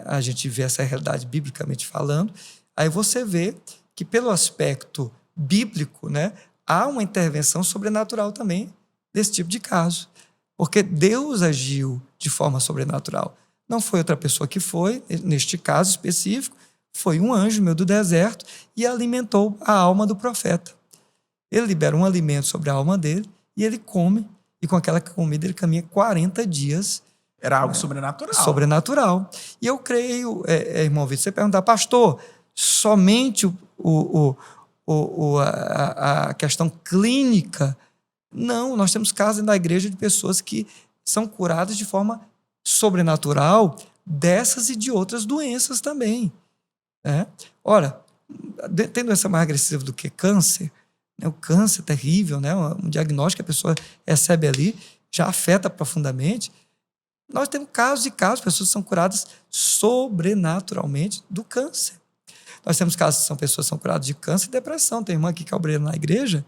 a gente vê essa realidade biblicamente falando. Aí você vê que, pelo aspecto bíblico, né, há uma intervenção sobrenatural também desse tipo de caso. Porque Deus agiu de forma sobrenatural. Não foi outra pessoa que foi, neste caso específico, foi um anjo meu do deserto e alimentou a alma do profeta. Ele libera um alimento sobre a alma dele e ele come, e com aquela comida ele caminha 40 dias. Era algo sobrenatural. Sobrenatural. E eu creio, irmão Vitor, você perguntar, pastor, somente a questão clínica? Não, nós temos casos na igreja de pessoas que são curadas de forma sobrenatural dessas e de outras doenças também. Ora, tem doença mais agressiva do que câncer, né? O câncer é terrível, né? Um diagnóstico que a pessoa recebe ali já afeta profundamente. Nós temos casos e casos, pessoas que são curadas sobrenaturalmente do câncer. Nós temos casos que são pessoas que são curadas de câncer e depressão. Tem uma aqui que é obreira na igreja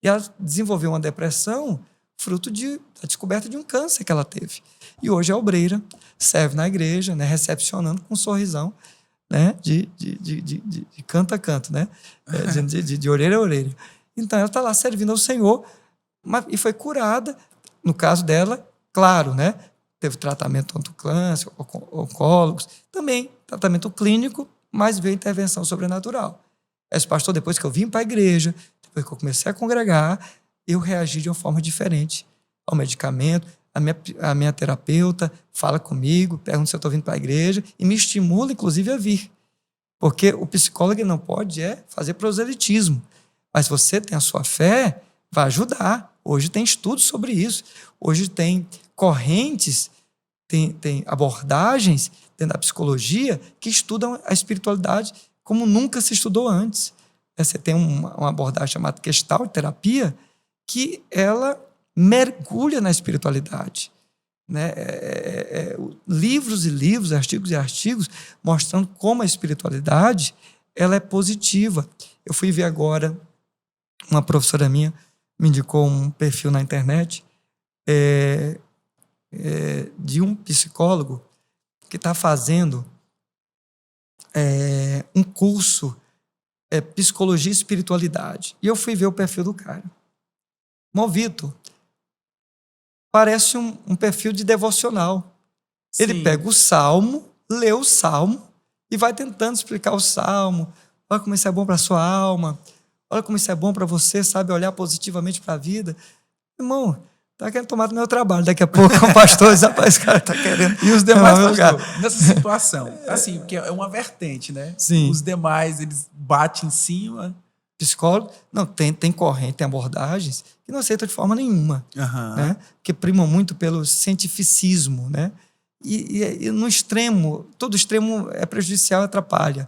e ela desenvolveu uma depressão fruto da descoberta de um câncer que ela teve. E hoje é obreira, serve na igreja, né? Recepcionando com um sorrisão, né? De canto a canto, né? De orelha a orelha. Então ela está lá servindo ao Senhor e foi curada. No caso dela, claro, né? Teve tratamento contra o câncer, oncólogos, também tratamento clínico, mas veio intervenção sobrenatural. Esse pastor, depois que eu vim para a igreja, depois que eu comecei a congregar, eu reagi de uma forma diferente ao medicamento. A minha terapeuta fala comigo, pergunta se eu estou vindo para a igreja e me estimula, inclusive, a vir. Porque o psicólogo não pode fazer proselitismo. Mas você tem a sua fé, vai ajudar. Hoje tem estudos sobre isso. Hoje tem correntes, tem abordagens dentro da psicologia que estudam a espiritualidade como nunca se estudou antes. Você tem uma abordagem chamada Gestalt terapia, que ela mergulha na espiritualidade. Né? Livros e livros, artigos e artigos, mostrando como a espiritualidade ela é positiva. Eu fui ver agora, uma professora minha me indicou um perfil na internet de um psicólogo que está fazendo um curso Psicologia e Espiritualidade. E eu fui ver o perfil do cara. Vitor, parece um perfil de devocional. Sim. Ele pega o Salmo, lê o Salmo e vai tentando explicar o Salmo. Olha como isso é bom para a sua alma. Olha como isso é bom para você, sabe, olhar positivamente para a vida. Irmão, tá querendo tomar do meu trabalho. Daqui a pouco o pastor diz, rapaz, esse cara tá querendo. E os demais, pastor, nessa situação, assim, porque é uma vertente, né? Sim. Os demais, eles batem em cima. Psicólogo, não, tem corrente, tem abordagens que não aceitam de forma nenhuma, né? Que primam muito pelo cientificismo, né? E no extremo, todo extremo é prejudicial, atrapalha,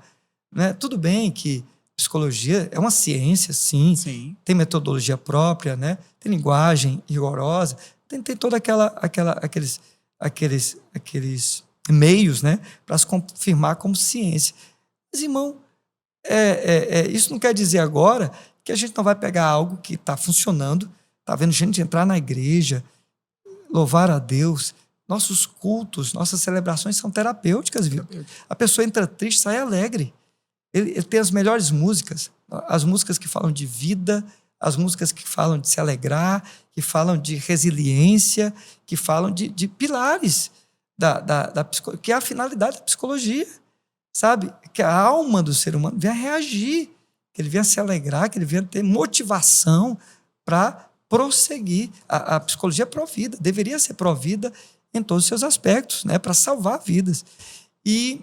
né? Tudo bem que psicologia é uma ciência, sim. Tem metodologia própria, né? Tem linguagem rigorosa, tem toda aqueles meios, né? Para se confirmar como ciência. Mas, irmão, isso não quer dizer agora que a gente não vai pegar algo que está funcionando, está vendo gente entrar na igreja, louvar a Deus. Nossos cultos, nossas celebrações são terapêuticas, viu? A pessoa entra triste, sai alegre. Ele tem as melhores músicas, as músicas que falam de vida, as músicas que falam de se alegrar, que falam de resiliência, que falam de pilares da psicologia, que é a finalidade da psicologia. Sabe? Que a alma do ser humano venha reagir, que ele venha se alegrar, que ele venha ter motivação para prosseguir. A psicologia é pró-vida, deveria ser pró-vida em todos os seus aspectos, né? Para salvar vidas. E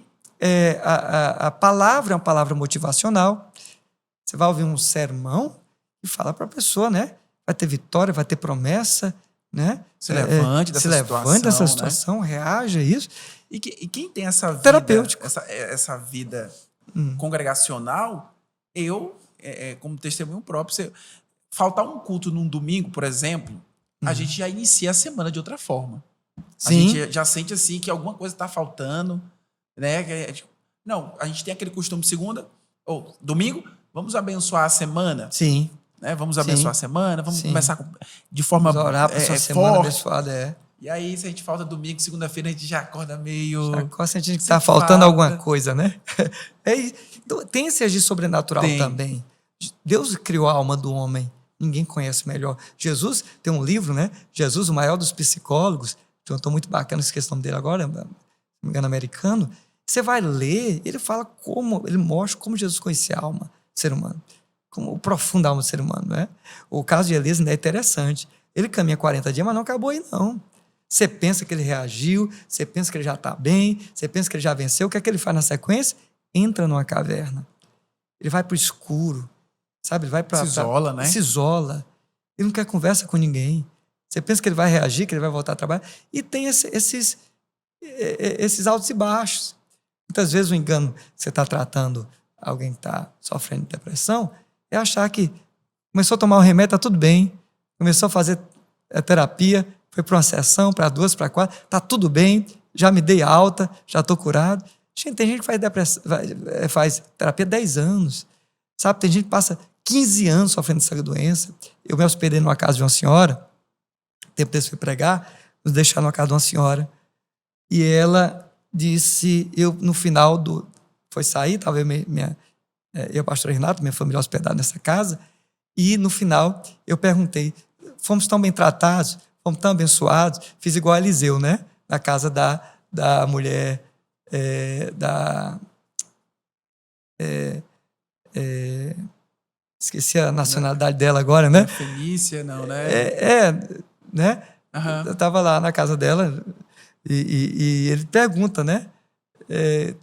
a palavra é uma palavra motivacional. Você vai ouvir um sermão e fala para a pessoa, né? Vai ter vitória, vai ter promessa, né? Se levante dessa situação, né? Reaja a isso. E quem tem essa vida, terapêutico, essa vida congregacional, como testemunho próprio, faltar um culto num domingo, por exemplo, a gente já inicia a semana de outra forma. Sim. A gente já sente assim que alguma coisa está faltando, né? Não, a gente tem aquele costume segunda ou domingo, vamos abençoar a semana. Sim. Né? Vamos abençoar a semana, vamos começar de forma vamos orar para sua semana abençoada, E aí, se a gente falta domingo, segunda-feira, a gente já acorda meio... Já acorda sentindo que está faltando alguma coisa, né? Tem esse agir sobrenatural também. Deus criou a alma do homem. Ninguém conhece melhor. Jesus tem um livro, né? Jesus, o maior dos psicólogos. Eu estou muito bacana, esqueci o nome dele agora, se não me engano, americano. Você vai ler, ele fala ele mostra como Jesus conhecia a alma do ser humano. Como profunda a alma do ser humano, né? O caso de Elias ainda é interessante. Ele caminha 40 dias, mas não acabou aí, não. Você pensa que ele reagiu, você pensa que ele já está bem, você pensa que ele já venceu. O que é que ele faz na sequência? Entra numa caverna. Ele vai para o escuro, sabe? Ele vai para... Se isola, né? Se isola. Ele não quer conversa com ninguém. Você pensa que ele vai reagir, que ele vai voltar a trabalhar. E tem esses altos e baixos. Muitas vezes o engano que você está tratando alguém que está sofrendo de depressão é achar que começou a tomar o remédio, está tudo bem. Começou a fazer a terapia, foi para uma sessão, para 2, para 4, está tudo bem, já me dei alta, já estou curado. Gente, tem gente que faz terapia há 10 anos, sabe? Tem gente que passa 15 anos sofrendo dessa doença. Eu me hospedei numa casa de uma senhora, tempo desse fui pregar, nos deixaram na casa de uma senhora, e ela disse, no final foi sair, estava eu e o pastor Renato, minha família hospedada nessa casa, e no final eu perguntei, fomos tão bem tratados, fomos tão abençoados, fiz igual a Eliseu, né? Na casa da mulher, Esqueci a nacionalidade dela agora, né? Fenícia, não, né? Né? Aham. Eu estava lá na casa dela e ele pergunta, né?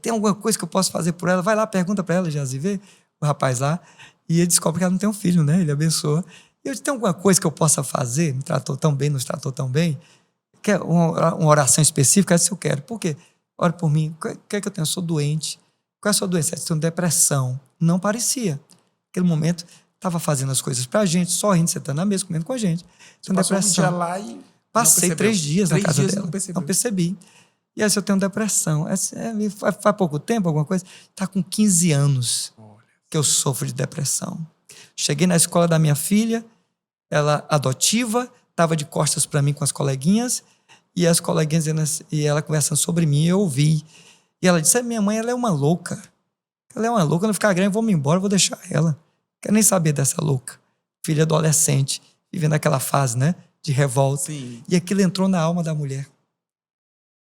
Tem alguma coisa que eu posso fazer por ela? Vai lá, pergunta para ela, Jazi, vê o rapaz lá. E ele descobre que ela não tem um filho, né? Ele abençoa. E eu disse, tem alguma coisa que eu possa fazer? Me tratou tão bem, nos tratou tão bem. Quer uma oração específica? Eu disse, eu quero. Por quê? Ora por mim. O que é que eu tenho? Eu sou doente. Qual é a sua doença? Eu tenho depressão. Não parecia. Naquele momento, estava fazendo as coisas pra gente, sorrindo, sentando na mesa, comendo com a gente. Você passou um dia lá e Passei 3 dias na casa dela. Não percebi. E aí, eu tenho depressão. Faz pouco tempo, alguma coisa? Está com 15 anos que eu sofro de depressão. Cheguei na escola da minha filha, ela adotiva, estava de costas para mim com as coleguinhas, e as coleguinhas e ela conversando sobre mim, eu ouvi. E ela disse, minha mãe, ela é uma louca. Ela é uma louca, quando ficar grande, eu vou me embora, vou deixar ela. Não quero nem saber dessa louca. Filha adolescente, vivendo aquela fase, né? De revolta. Sim. E aquilo entrou na alma da mulher.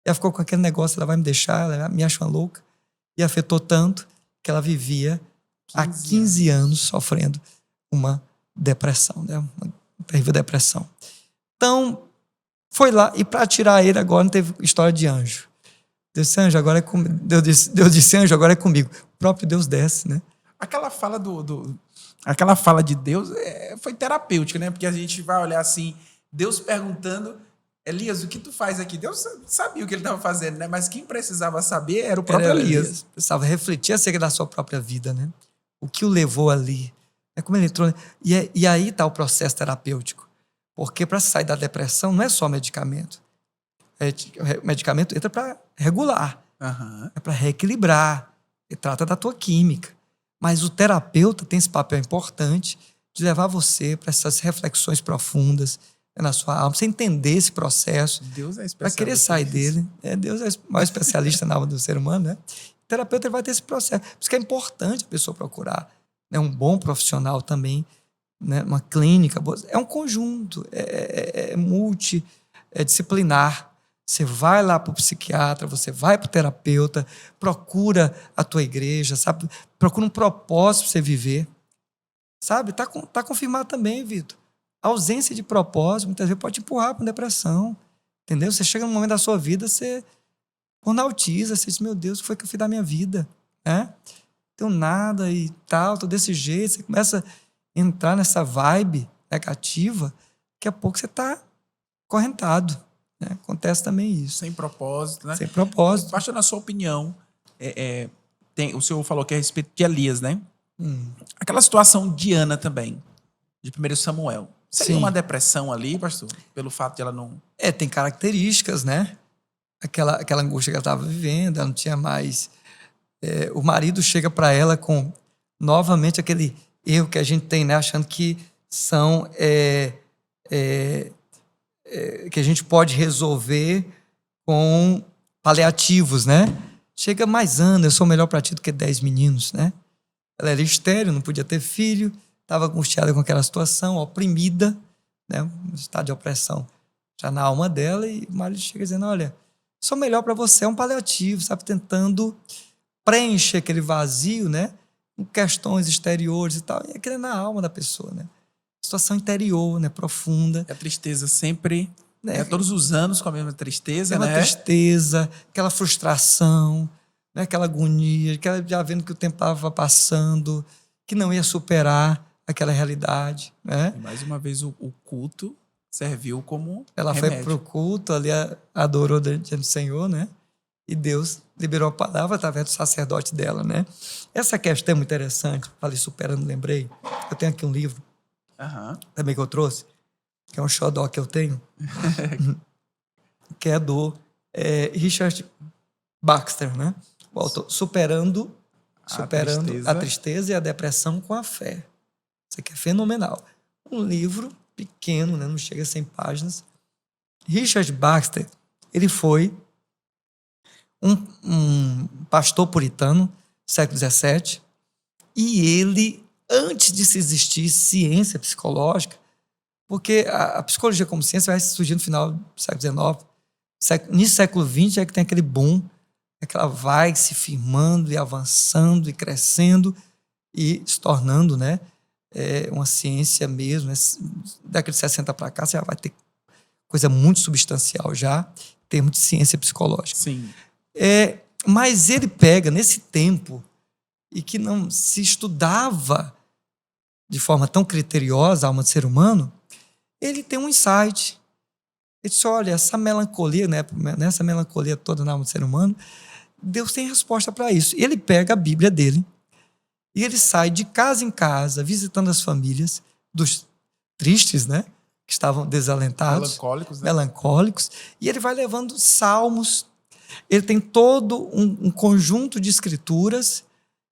Ela ficou com aquele negócio, ela vai me deixar, ela me acha uma louca. E afetou tanto que ela vivia há 15 anos sofrendo uma depressão, né? Uma terrível depressão. Então, foi lá, e para tirar ele agora não teve história de anjo. Deus disse, anjo, agora é comigo. Deus disse, anjo, agora é comigo. O próprio Deus desce, né? Aquela fala aquela fala de Deus foi terapêutica, né? Porque a gente vai olhar assim, Deus perguntando, Elias, o que tu faz aqui? Deus sabia o que ele estava fazendo, né? Mas quem precisava saber era o próprio Elias. Precisava refletir acerca da sua própria vida, né? O que o levou ali. É como ele entrou. E aí está o processo terapêutico. Porque para sair da depressão não é só medicamento. O medicamento entra para regular, é para reequilibrar, ele trata da tua química. Mas o terapeuta tem esse papel importante de levar você para essas reflexões profundas, né, na sua alma, você entender esse processo, Deus é especialista, para querer sair dele. Deus é o maior especialista na alma do ser humano, né? O terapeuta vai ter esse processo. Por isso que é importante a pessoa procurar, né, um bom profissional também, né, uma clínica. É um conjunto, é multidisciplinar. Você vai lá para o psiquiatra, você vai para o terapeuta, procura a tua igreja, sabe? Procura um propósito para você viver. Sabe? Tá confirmado também, Vitor. A ausência de propósito, muitas vezes, pode te empurrar para uma depressão. Entendeu? Você chega num momento da sua vida, você burnoutiza, você diz, meu Deus, o que foi que eu fiz da minha vida? Não tenho nada e tal, tô desse jeito. Você começa a entrar nessa vibe negativa, daqui a pouco você está correntado. Acontece também isso. Sem propósito, né? Sem propósito. Pastor, na sua opinião, o senhor falou que é a respeito de Elias, né? Aquela situação de Ana também, de 1 Samuel. Seria uma depressão ali, pastor? Pelo fato de ela não... Tem características, né? Aquela angústia que ela estava vivendo, ela não tinha mais... o marido chega para ela com, novamente, aquele erro que a gente tem, né? Achando que são... que a gente pode resolver com paliativos, né? Chega mais Ana, eu sou melhor para ti do que 10 meninos, né? Ela era estéril, não podia ter filho, estava angustiada com aquela situação, oprimida, né? Um estado de opressão já na alma dela, e o marido chega dizendo, olha, sou melhor para você, é um paliativo, sabe? Tentando preencher aquele vazio, né? Com questões exteriores e tal, e aquilo é na alma da pessoa, né? Situação interior, né? Profunda. A tristeza sempre, todos os anos com a mesma tristeza, aquela tristeza, aquela frustração, né? Aquela agonia, aquela já vendo que o tempo estava passando, que não ia superar aquela realidade, né? E mais uma vez o culto serviu como ela remédio. Foi para o culto, ali adorou diante do Senhor, né? E Deus liberou a palavra através do sacerdote dela, né? Essa questão é muito interessante. Falei superando, lembrei. Eu tenho aqui um livro também que eu trouxe, que é um xodó que eu tenho, que é do Richard Baxter, né? O autor, superando a tristeza e a depressão com a fé. Isso aqui é fenomenal. Um livro pequeno, né? Não chega a 100 páginas. Richard Baxter, ele foi um pastor puritano, século XVII, e ele, antes de se existir ciência psicológica, porque a psicologia como ciência vai surgir no final do século XIX, no século XX é que tem aquele boom, é que ela vai se firmando e avançando e crescendo, e se tornando, né, uma ciência mesmo, né? Década de 60 para cá, você já vai ter coisa muito substancial já, em termos de ciência psicológica. Sim. Mas ele pega nesse tempo e que não se estudava de forma tão criteriosa a alma do ser humano, ele tem um insight. Ele disse, olha, essa melancolia, né, essa melancolia toda na alma do ser humano, Deus tem resposta para isso. E ele pega a Bíblia dele e ele sai de casa em casa, visitando as famílias dos tristes, né, que estavam desalentados, Melancólicos, né? melancólicos, e ele vai levando salmos. Ele tem todo um conjunto de escrituras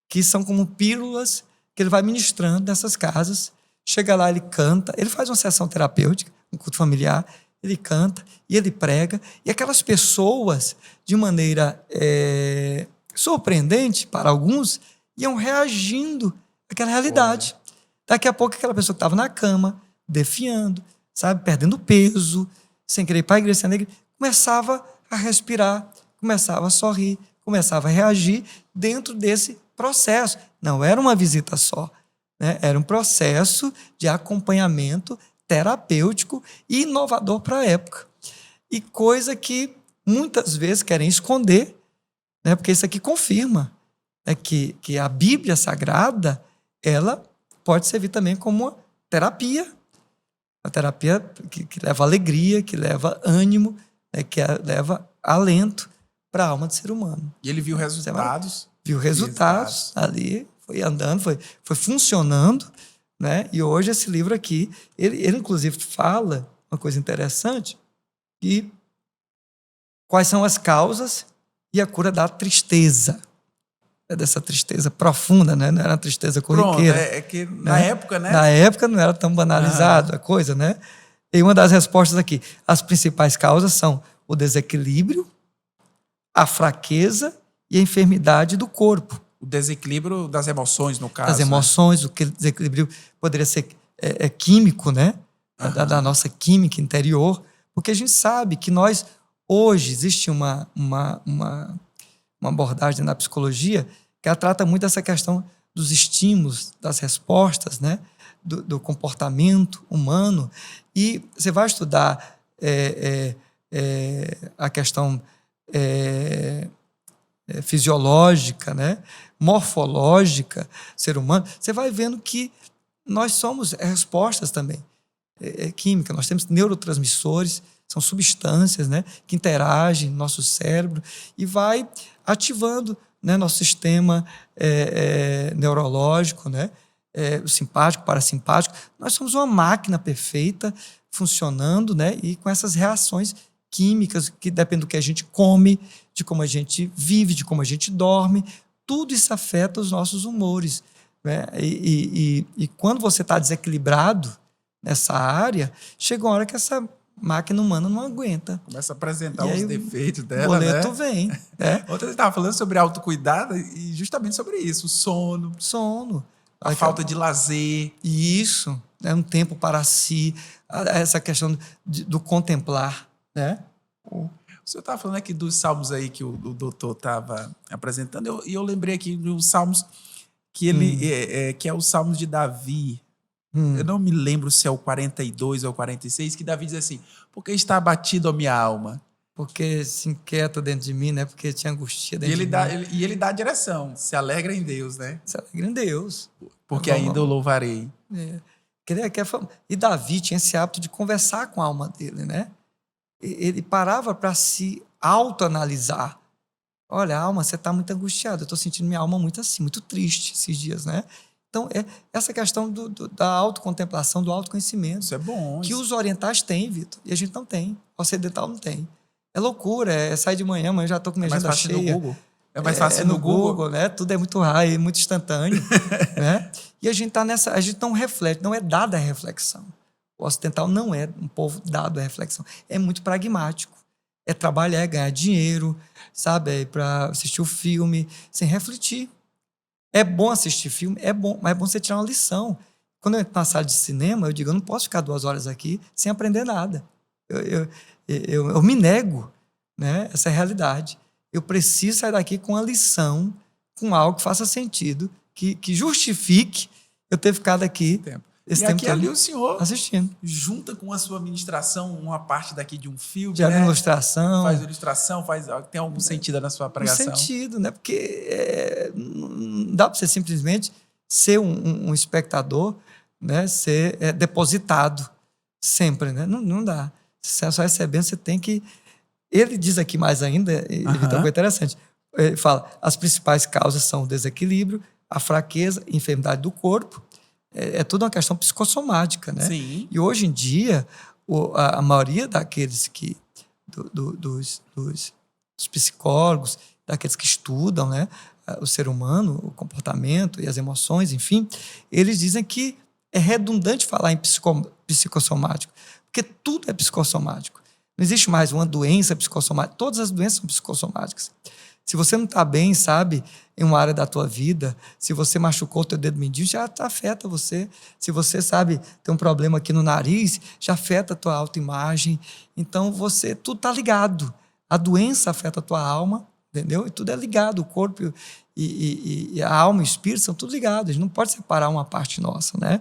que são como pílulas que ele vai ministrando nessas casas. Chega lá, ele canta, ele faz uma sessão terapêutica, um culto familiar, ele canta e ele prega, e aquelas pessoas, de maneira surpreendente para alguns, iam reagindo àquela realidade. Daqui a pouco, aquela pessoa que estava na cama, defiando, sabe, perdendo peso, sem querer ir para a igreja, sem a igreja, começava a respirar, começava a sorrir, começava a reagir dentro desse processo. Não era uma visita só, né? Era um processo de acompanhamento terapêutico e inovador para a época. E coisa que muitas vezes querem esconder, né? Porque isso aqui confirma, né, que a Bíblia Sagrada, ela pode servir também como uma terapia que leva alegria, que leva ânimo, né, que leva alento para a alma do ser humano. E ele viu resultados. Viu resultados ali, foi andando, foi funcionando, né? E hoje esse livro aqui, ele inclusive fala uma coisa interessante, que quais são as causas e a cura da tristeza. Dessa tristeza profunda, né? Não era uma tristeza corriqueira. Pronto, é que na época, né? Na época não era tão banalizado a coisa, né? E uma das respostas aqui, as principais causas são o desequilíbrio, a fraqueza e a enfermidade do corpo. O desequilíbrio das emoções, no caso. Das emoções, né? O desequilíbrio poderia ser químico, né? Da nossa química interior, porque a gente sabe que nós, hoje, existe uma abordagem na psicologia que ela trata muito dessa questão dos estímulos, das respostas, né? Do comportamento humano. E você vai estudar a questão fisiológica, né? Morfológica, ser humano, você vai vendo que nós somos respostas também. Química, nós temos neurotransmissores, são substâncias, né, que interagem no nosso cérebro e vai ativando, né, nosso sistema neurológico, né, o simpático, parasimpático. Nós somos uma máquina perfeita, funcionando, né, e com essas reações químicas que dependem do que a gente come, de como a gente vive, de como a gente dorme. Tudo isso afeta os nossos humores, né? E quando você está desequilibrado nessa área, chega uma hora que essa máquina humana não aguenta. Começa a apresentar os defeitos dela, o boleto, né? Vem. Né? Ontem você estava falando sobre autocuidado e justamente sobre isso, o sono. A falta de lazer. Isso, né? Um tempo para si, essa questão do contemplar, né? O senhor estava falando aqui dos salmos aí que o doutor estava apresentando, e eu lembrei aqui dos salmos que ele que é os salmos de Davi. Eu não me lembro se é o 42 ou o 46, que Davi diz assim: porque está abatido a minha alma. Porque se inquieta dentro de mim, né? Porque tinha angústia dentro de mim. E ele dá a direção: se alegra em Deus, né? Se alegra em Deus. Porque ainda o louvarei. E Davi tinha esse hábito de conversar com a alma dele, né? Ele parava para se autoanalisar. Olha, alma, você está muito angustiado. Eu estou sentindo minha alma muito assim, muito triste esses dias, né? Então, essa questão da autocontemplação, do autoconhecimento. Isso é bom. Que os orientais têm, Vitor, e a gente não tem. O ocidental não tem. É loucura, sai de manhã, amanhã já estou com minha agenda cheia. No Google. É mais fácil no Google, né? Tudo é muito rápido, muito instantâneo, né? E a gente está nessa, a gente não reflete, não é dada a reflexão. O ocidental não é um povo dado à reflexão. É muito pragmático. É trabalhar, é ganhar dinheiro, sabe? É para assistir o filme, sem refletir. É bom assistir filme, é bom, mas é bom você tirar uma lição. Quando eu entro na sala de cinema, eu digo, eu não posso ficar 2 horas aqui sem aprender nada. Eu me nego, né? Essa é a realidade. Eu preciso sair daqui com uma lição, com algo que faça sentido que justifique eu ter ficado aqui esse E tempo aqui todo ali o senhor assistindo. junta com a sua administração uma parte daqui de um filme, Já né? ilustração. Faz ilustração, tem algum sentido na sua No pregação? sentido, né? Porque não dá para você simplesmente ser um espectador, né? Ser depositado sempre, né? Não dá. Se você só recebendo, você tem que... Ele diz aqui mais ainda, e Vitor, uma coisa interessante. Ele fala, as principais causas são o desequilíbrio, a fraqueza, a enfermidade do corpo. É tudo uma questão psicossomática, né? Sim. E hoje em dia, a maioria daqueles que... dos psicólogos, daqueles que estudam, né, o ser humano, o comportamento e as emoções, enfim, eles dizem que é redundante falar em psicossomático, porque tudo é psicossomático. Não existe mais uma doença psicossomática. Todas as doenças são psicossomáticas. Se você não está bem, sabe, em uma área da tua vida, se você machucou o teu dedo mindinho, já afeta você. Se você, sabe, tem um problema aqui no nariz, já afeta a tua autoimagem. Então, tudo está ligado. A doença afeta a tua alma, entendeu? E tudo é ligado. O corpo e a alma e o espírito são tudo ligados. A gente não pode separar uma parte nossa, né?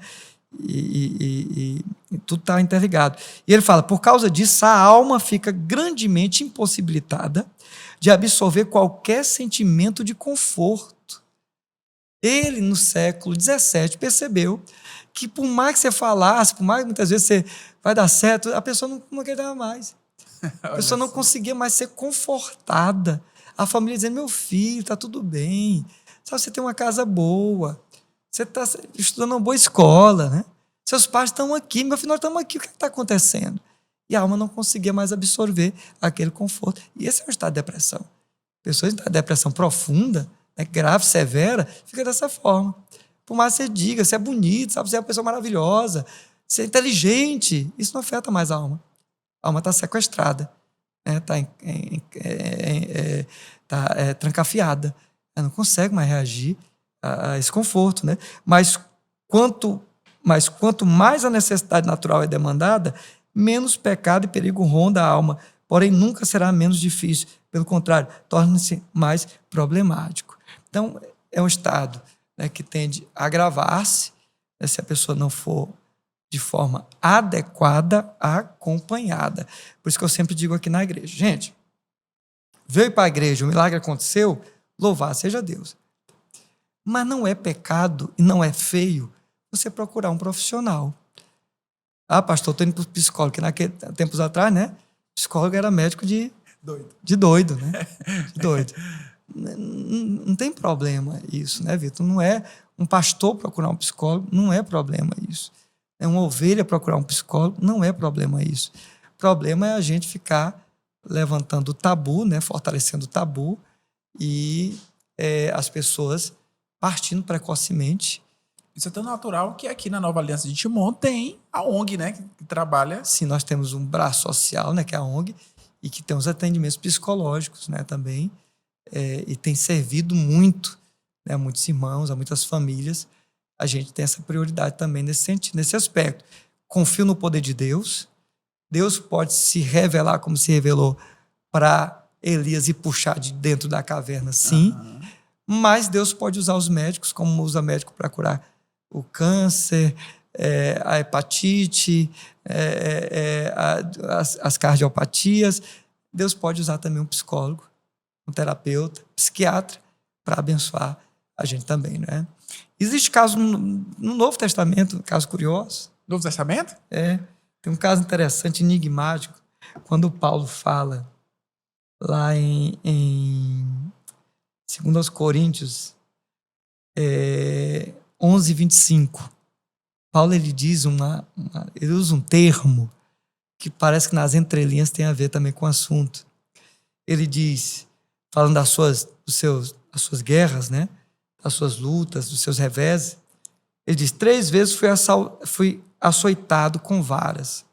E tudo está interligado. E ele fala, por causa disso, a alma fica grandemente impossibilitada de absorver qualquer sentimento de conforto. Ele, no século XVII, percebeu que por mais que você falasse, por mais que muitas vezes você vai dar certo, a pessoa não acreditava mais. A pessoa não conseguia mais ser confortada. A família dizendo, meu filho, está tudo bem. Sabe, você tem uma casa boa. Você está estudando uma boa escola, né? Seus pais estão aqui, meu filho, nós estamos aqui, o que está acontecendo? E a alma não conseguia mais absorver aquele conforto. E esse é um estado de depressão. Pessoas em depressão profunda, né, grave, severa, fica dessa forma. Por mais que você diga, você é bonito, sabe, você é uma pessoa maravilhosa, você é inteligente, isso não afeta mais a alma. A alma está sequestrada, está trancafiada. Ela não consegue mais reagir a esse conforto, né? Mas quanto mais a necessidade natural é demandada, menos pecado e perigo ronda a alma. Porém, nunca será menos difícil. Pelo contrário, torna-se mais problemático. Então, é um estado, né, que tende a agravar-se, né, se a pessoa não for de forma adequada, acompanhada. Por isso que eu sempre digo aqui na igreja, gente, veio para a igreja, o milagre aconteceu, louvado seja Deus. Mas não é pecado e não é feio você procurar um profissional. Ah, pastor, estou indo para o psicólogo, que naqueles tempos atrás, né? Psicólogo era médico de doido, né? De doido. Não tem problema isso, né, Vitor? Não é um pastor procurar um psicólogo, não é problema isso. É uma ovelha procurar um psicólogo, não é problema isso. O problema é a gente ficar levantando o tabu, né? Fortalecendo o tabu e as pessoas partindo precocemente. Isso é tão natural que aqui na Nova Aliança de Timon tem a ONG, né, que trabalha. Sim, nós temos um braço social, né, que é a ONG, e que tem os atendimentos psicológicos, né, também, e tem servido muito, né, a muitos irmãos, a muitas famílias. A gente tem essa prioridade também nesse sentido, nesse aspecto. Confio no poder de Deus. Deus pode se revelar como se revelou para Elias e puxar de dentro da caverna, sim. Mas Deus pode usar os médicos, como usa médico para curar o câncer, a hepatite, as cardiopatias. Deus pode usar também um psicólogo, um terapeuta, psiquiatra, para abençoar a gente também, né? Existe caso no Novo Testamento, caso curioso. Novo Testamento? Tem um caso interessante, enigmático, quando Paulo fala lá em 2 Coríntios 11, 25. Paulo ele diz ele usa um termo que parece que nas entrelinhas tem a ver também com o assunto. Ele diz, falando das suas guerras, né? Das suas lutas, dos seus reveses, ele diz, 3 vezes fui açoitado com varas.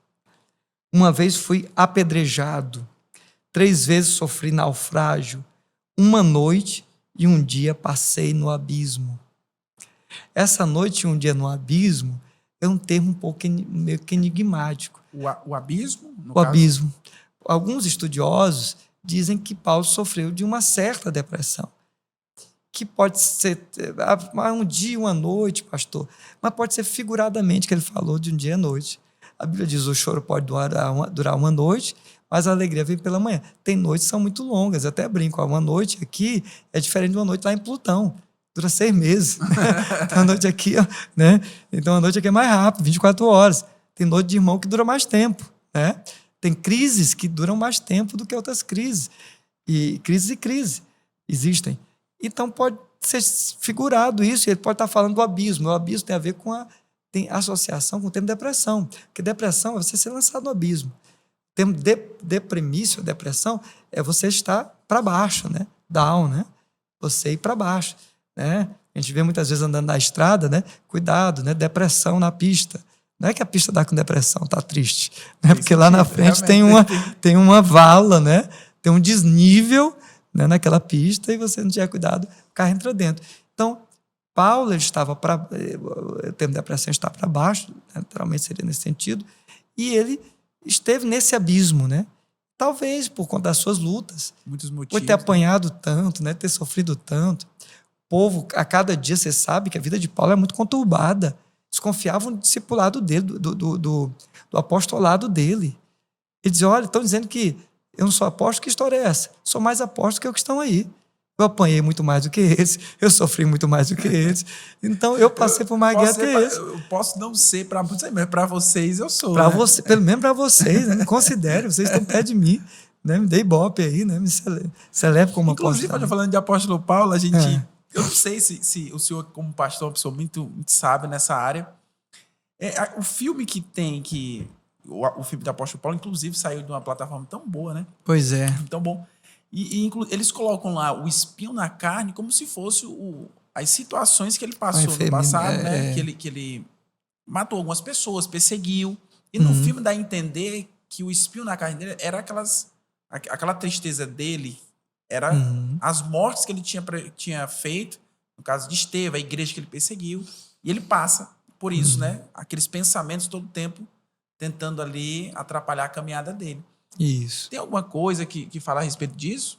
Uma vez fui apedrejado. 3 vezes sofri naufrágio. Uma noite e um dia passei no abismo. Essa noite e um dia no abismo é um termo um pouco meio que enigmático. O abismo? O abismo. Alguns estudiosos dizem que Paulo sofreu de uma certa depressão, que pode ser um dia, uma noite, pastor, mas pode ser figuradamente que ele falou de um dia à noite. A Bíblia diz o choro pode durar uma noite, mas a alegria vem pela manhã. Tem noites que são muito longas, eu até brinco, uma noite aqui é diferente de uma noite lá em Plutão, dura 6 meses. Então, a noite aqui, né? Então a noite aqui é mais rápida, 24 horas. Tem noite de irmão que dura mais tempo, né? Tem crises que duram mais tempo do que outras crises. E crises existem. Então pode ser figurado isso, ele pode estar falando do abismo. O abismo tem a ver tem associação com o termo depressão, porque depressão é você ser lançado no abismo. O termo deprimício, depressão, é você estar para baixo, né? Down, né? Você ir para baixo, né? A gente vê muitas vezes andando na estrada, né? Cuidado, né? Depressão na pista. Não é que a pista está com depressão, está triste, né? Porque lá na frente tem uma vala, né? Tem um desnível, né, naquela pista, e você não tiver cuidado, o carro entra dentro. Então, Paulo, ele estava o termo depressão está para baixo, naturalmente seria nesse sentido, e ele esteve nesse abismo, né? Talvez por conta das suas lutas. Muitos motivos. Por ter apanhado tanto, né? Ter sofrido tanto. O povo, a cada dia, você sabe que a vida de Paulo é muito conturbada. Desconfiavam do discipulado dele, do apostolado dele. Ele diz, olha, estão dizendo que eu não sou apóstolo, que história é essa? Sou mais apóstolo que os que estão aí. Eu apanhei muito mais do que eles, eu sofri muito mais do que eles. Então, eu passei por mais guerra que eles. Eu posso não ser para muitos, mas para vocês eu sou. Né? Pelo menos para vocês, né? Me considere, vocês estão perto de mim. Né? Me dê ibope aí, né? Me celebre como apóstolo. Inclusive, falando de apóstolo Paulo, a gente... Eu não sei se o senhor, como pastor, é uma pessoa muito sábia nessa área. O filme que tem o filme do apóstolo Paulo, inclusive, saiu de uma plataforma tão boa, né? Pois é. Tão bom. E eles colocam lá o espinho na carne como se fosse as situações que ele passou no passado, né? Que ele matou algumas pessoas, perseguiu. E no filme dá a entender que o espinho na carne dele era aquela tristeza dele, era as mortes que ele tinha feito, no caso de Estevão, a igreja que ele perseguiu. E ele passa por isso, né? Aqueles pensamentos todo o tempo tentando ali atrapalhar a caminhada dele. Isso. Tem alguma coisa que fala a respeito disso?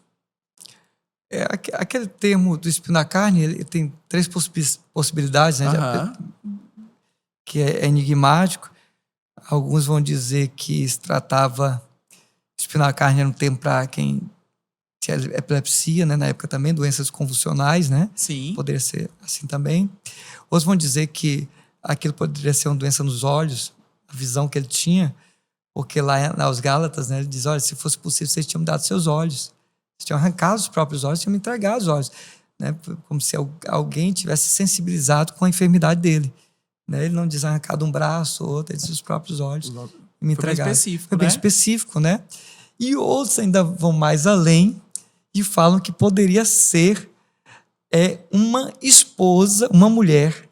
Aquele termo do espinho na carne, ele tem 3 possibilidades, né? Que é enigmático. Alguns vão dizer que se tratava... Espinho na carne era um termo para quem tinha epilepsia, né? Na época também, doenças convulsionais, né? Sim. Poderia ser assim também. Outros vão dizer que aquilo poderia ser uma doença nos olhos, a visão que ele tinha, porque lá aos Gálatas, né, ele diz, olha, se fosse possível, vocês tinham me dado seus olhos. Vocês tinham arrancado os próprios olhos, tinham me entregado os olhos. Né, como se alguém tivesse sensibilizado com a enfermidade dele. Né, ele não diz arrancado um braço ou outro, ele diz os próprios olhos e me entregaram. Foi bem específico, Foi bem específico, né? E outros ainda vão mais além e falam que poderia ser uma esposa, uma mulher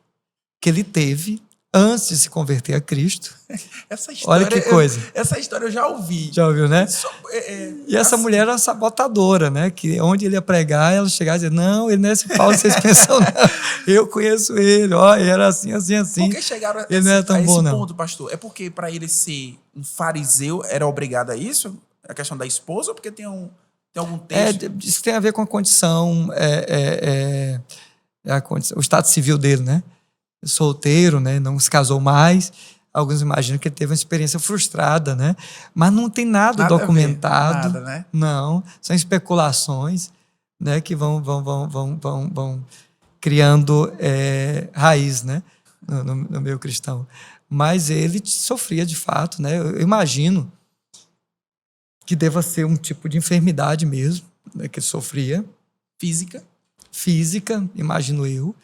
que ele teve antes de se converter a Cristo. Essa história, olha que coisa. Essa história eu já ouvi. Já ouviu, né? E essa mulher era uma sabotadora, né? Que onde ele ia pregar, ela chegava e dizia, não, ele não é esse Paulo que vocês pensam, não. Eu conheço ele, ó, ele era assim, assim, assim. Por que chegaram ele não era tão bom, não. ponto, pastor? É porque para ele ser um fariseu, era obrigado a isso? A questão da esposa, ou porque tem algum texto? Diz que tem a ver com a condição, o estado civil dele, né? Solteiro, né? Não se casou mais. Alguns imaginam que ele teve uma experiência frustrada, né? Mas não tem nada documentado. Nada, né? Não, são especulações, né? Que vão criando raiz, né? No meio cristão. Mas ele sofria de fato, né? Eu imagino que deva ser um tipo de enfermidade mesmo, né? Que ele sofria. Física, imagino eu.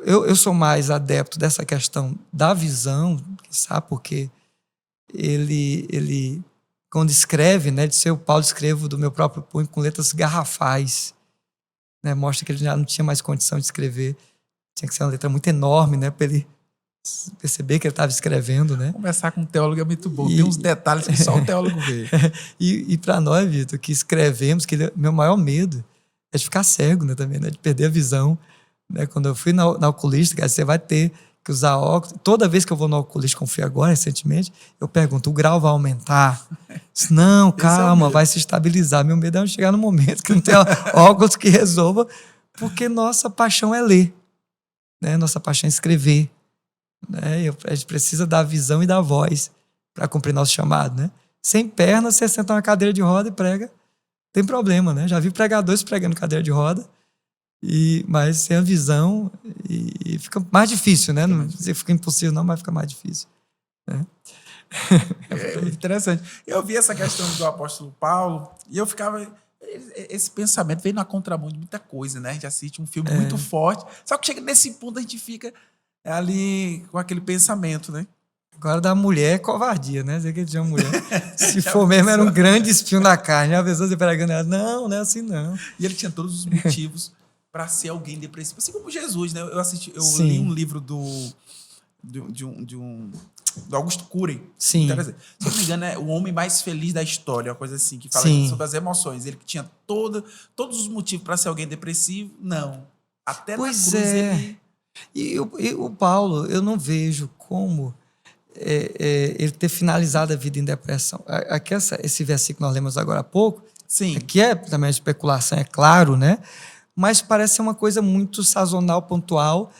Eu sou mais adepto dessa questão da visão, sabe? Porque ele quando escreve, né, de ser o Paulo, escrevo do meu próprio punho com letras garrafais, né, mostra que ele já não tinha mais condição de escrever, tinha que ser uma letra muito enorme, né, para ele perceber que ele estava escrevendo, né? Conversar com um teólogo é muito bom, tem uns detalhes que só o teólogo vê. E para nós, Vitor, que escrevemos, meu maior medo é de ficar cego, né, também, né, de perder a visão. Né, quando eu fui na oculista, cara, você vai ter que usar óculos. Toda vez que eu vou no oculista, como fui agora, recentemente, eu pergunto, o grau vai aumentar? Não, calma, vai se estabilizar. Meu medo é chegar no momento que não tem óculos que resolva Porque nossa paixão é ler, né? Nossa paixão é escrever, né? E a gente precisa da visão e da voz para cumprir nosso chamado, né? Sem perna, você senta na cadeira de roda e prega, tem problema, né? Já vi pregadores pregando cadeira de roda, mas sem a visão e fica mais difícil, né? Não fica impossível não, mas fica mais difícil, né? É interessante. Eu vi essa questão do apóstolo Paulo e eu ficava... Esse pensamento veio na contramão de muita coisa, né? A gente assiste um filme muito forte, só que chega nesse ponto a gente fica ali com aquele pensamento, né? Agora da mulher é covardia, né? Dizer que ele tinha uma mulher. Se for mesmo, era um grande espinho na carne. A pessoa se pregando ela, não é assim não. E ele tinha todos os motivos para ser alguém depressivo, assim como Jesus, né? Eu Sim. li um livro do Augusto Cury. Sim. Se eu não me engano, é o homem mais feliz da história, uma coisa assim, que fala Sim. sobre as emoções. Ele que tinha todos os motivos para ser alguém depressivo, não. Até Pois na cruz é. ele... E o Paulo, eu não vejo como ele ter finalizado a vida em depressão. Aqui esse versículo que nós lemos agora há pouco, Sim. que é também especulação, é claro, né? Mas parece ser uma coisa muito sazonal, pontual,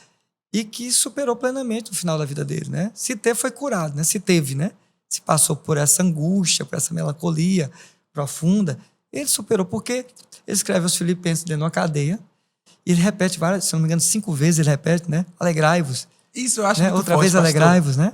e que superou plenamente o final da vida dele, né? Se teve, foi curado, né? Se teve, né? Se passou por essa angústia, por essa melancolia profunda, ele superou, porque ele escreve aos Filipenses dentro de uma cadeia, e ele repete várias, se não me engano, 5 vezes ele repete, né? Alegrai-vos. Isso eu acho Né? muito Outra forte, vez pastor. alegrai-vos, né?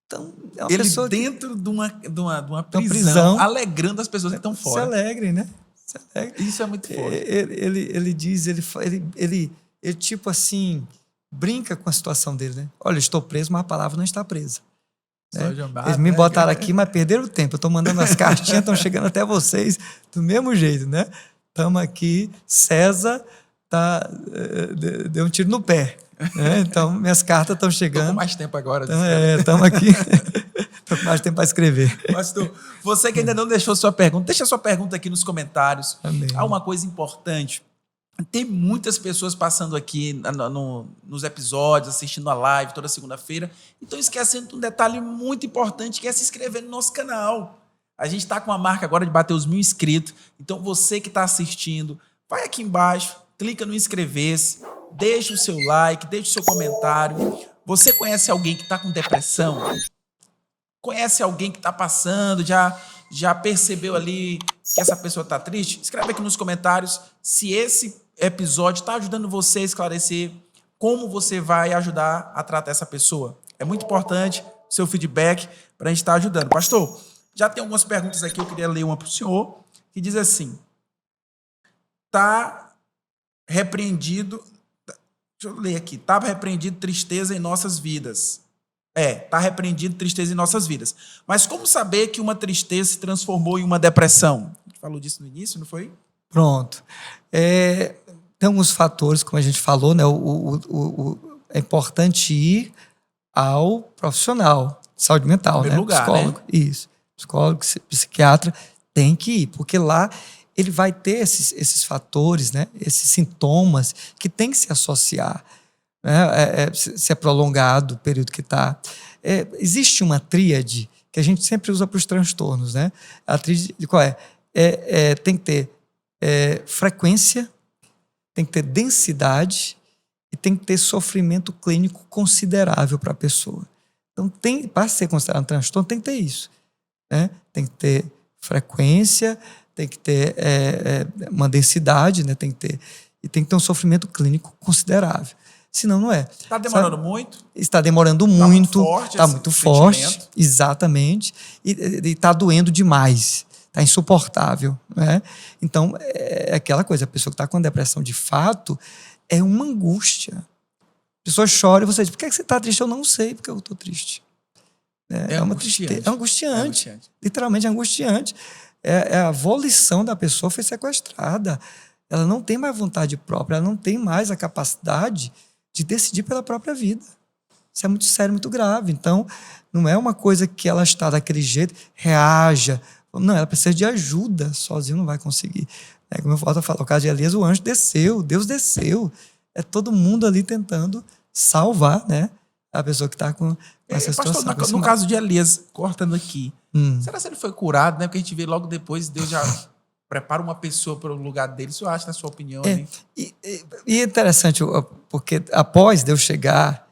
Então, é uma Ele pessoa dentro de uma prisão, prisão, alegrando as pessoas que estão se fora. alegrem, né? Se alegrem. Isso é muito forte. Ele diz, ele tipo assim, brinca com a situação dele, né? Olha, eu estou preso, mas a palavra não está presa. Né? Eles me botaram aqui, mas perderam o tempo. Eu estou mandando as cartinhas, estão chegando até vocês do mesmo jeito, né? Estamos aqui, César deu um tiro no pé. Né? Então, minhas cartas estão chegando. Estou com mais tempo agora. Estamos aqui. Estou com mais tempo para escrever. Pastor, você que ainda não deixou sua pergunta, deixa sua pergunta aqui nos comentários. Amém. Há uma coisa importante. Tem muitas pessoas passando aqui nos episódios, assistindo a live toda segunda-feira, e estão esquecendo de um detalhe muito importante, que é se inscrever no nosso canal. A gente está com a marca agora de bater os 1.000 inscritos. Então, você que está assistindo, vai aqui embaixo, clica no inscrever-se, deixa o seu like, deixa o seu comentário. Você conhece alguém que está com depressão? Conhece alguém que está passando, já percebeu ali que essa pessoa está triste? Escreve aqui nos comentários se esse episódio está ajudando você a esclarecer como você vai ajudar a tratar essa pessoa. É muito importante o seu feedback para a gente estar ajudando. Pastor, já tem algumas perguntas aqui, eu queria ler uma para o senhor, que diz assim: está repreendido... Deixa eu ler aqui. Está repreendido tristeza em nossas vidas. Está repreendido tristeza em nossas vidas. Mas como saber que uma tristeza se transformou em uma depressão? A gente falou disso no início, não foi? Pronto. Tem alguns fatores, como a gente falou, né? É importante ir ao profissional de saúde mental, né? Lugar, psicólogo. Né? Isso. Psicólogo, psiquiatra, tem que ir, porque lá ele vai ter esses fatores, né? Esses sintomas que tem que se associar. Né? Se é prolongado o período que está. Existe uma tríade que a gente sempre usa para os transtornos. Né? A tríade qual é? Tem que ter frequência, tem que ter densidade e tem que ter sofrimento clínico considerável para a pessoa. Então, para ser considerado um transtorno, tem que ter isso. Né? Tem que ter frequência, tem que ter uma densidade, né? Tem que ter um sofrimento clínico considerável. Senão não é. Está demorando muito? Está demorando muito. Está muito forte, exatamente. E está doendo demais. Está insuportável. Né? Então, é aquela coisa, a pessoa que está com depressão de fato é uma angústia. A pessoa chora e você diz, por que você está triste? Eu não sei porque eu estou triste. É uma tristeza. É angustiante. Literalmente angustiante. A volição da pessoa foi sequestrada. Ela não tem mais vontade própria, ela não tem mais a capacidade de decidir pela própria vida. Isso é muito sério, muito grave. Então, não é uma coisa que ela está daquele jeito, reaja. Não, ela precisa de ajuda, sozinho não vai conseguir. Como eu volto a falar, o caso de Elias, o anjo desceu, Deus desceu. É todo mundo ali tentando salvar, né, a pessoa que está com essa situação. Pastor, no caso de Elias, cortando aqui, será que ele foi curado? Né? Porque a gente vê logo depois, Deus já prepara uma pessoa para o lugar dele. Isso eu acho, na sua opinião, É, ali. e é interessante, porque após Deus chegar,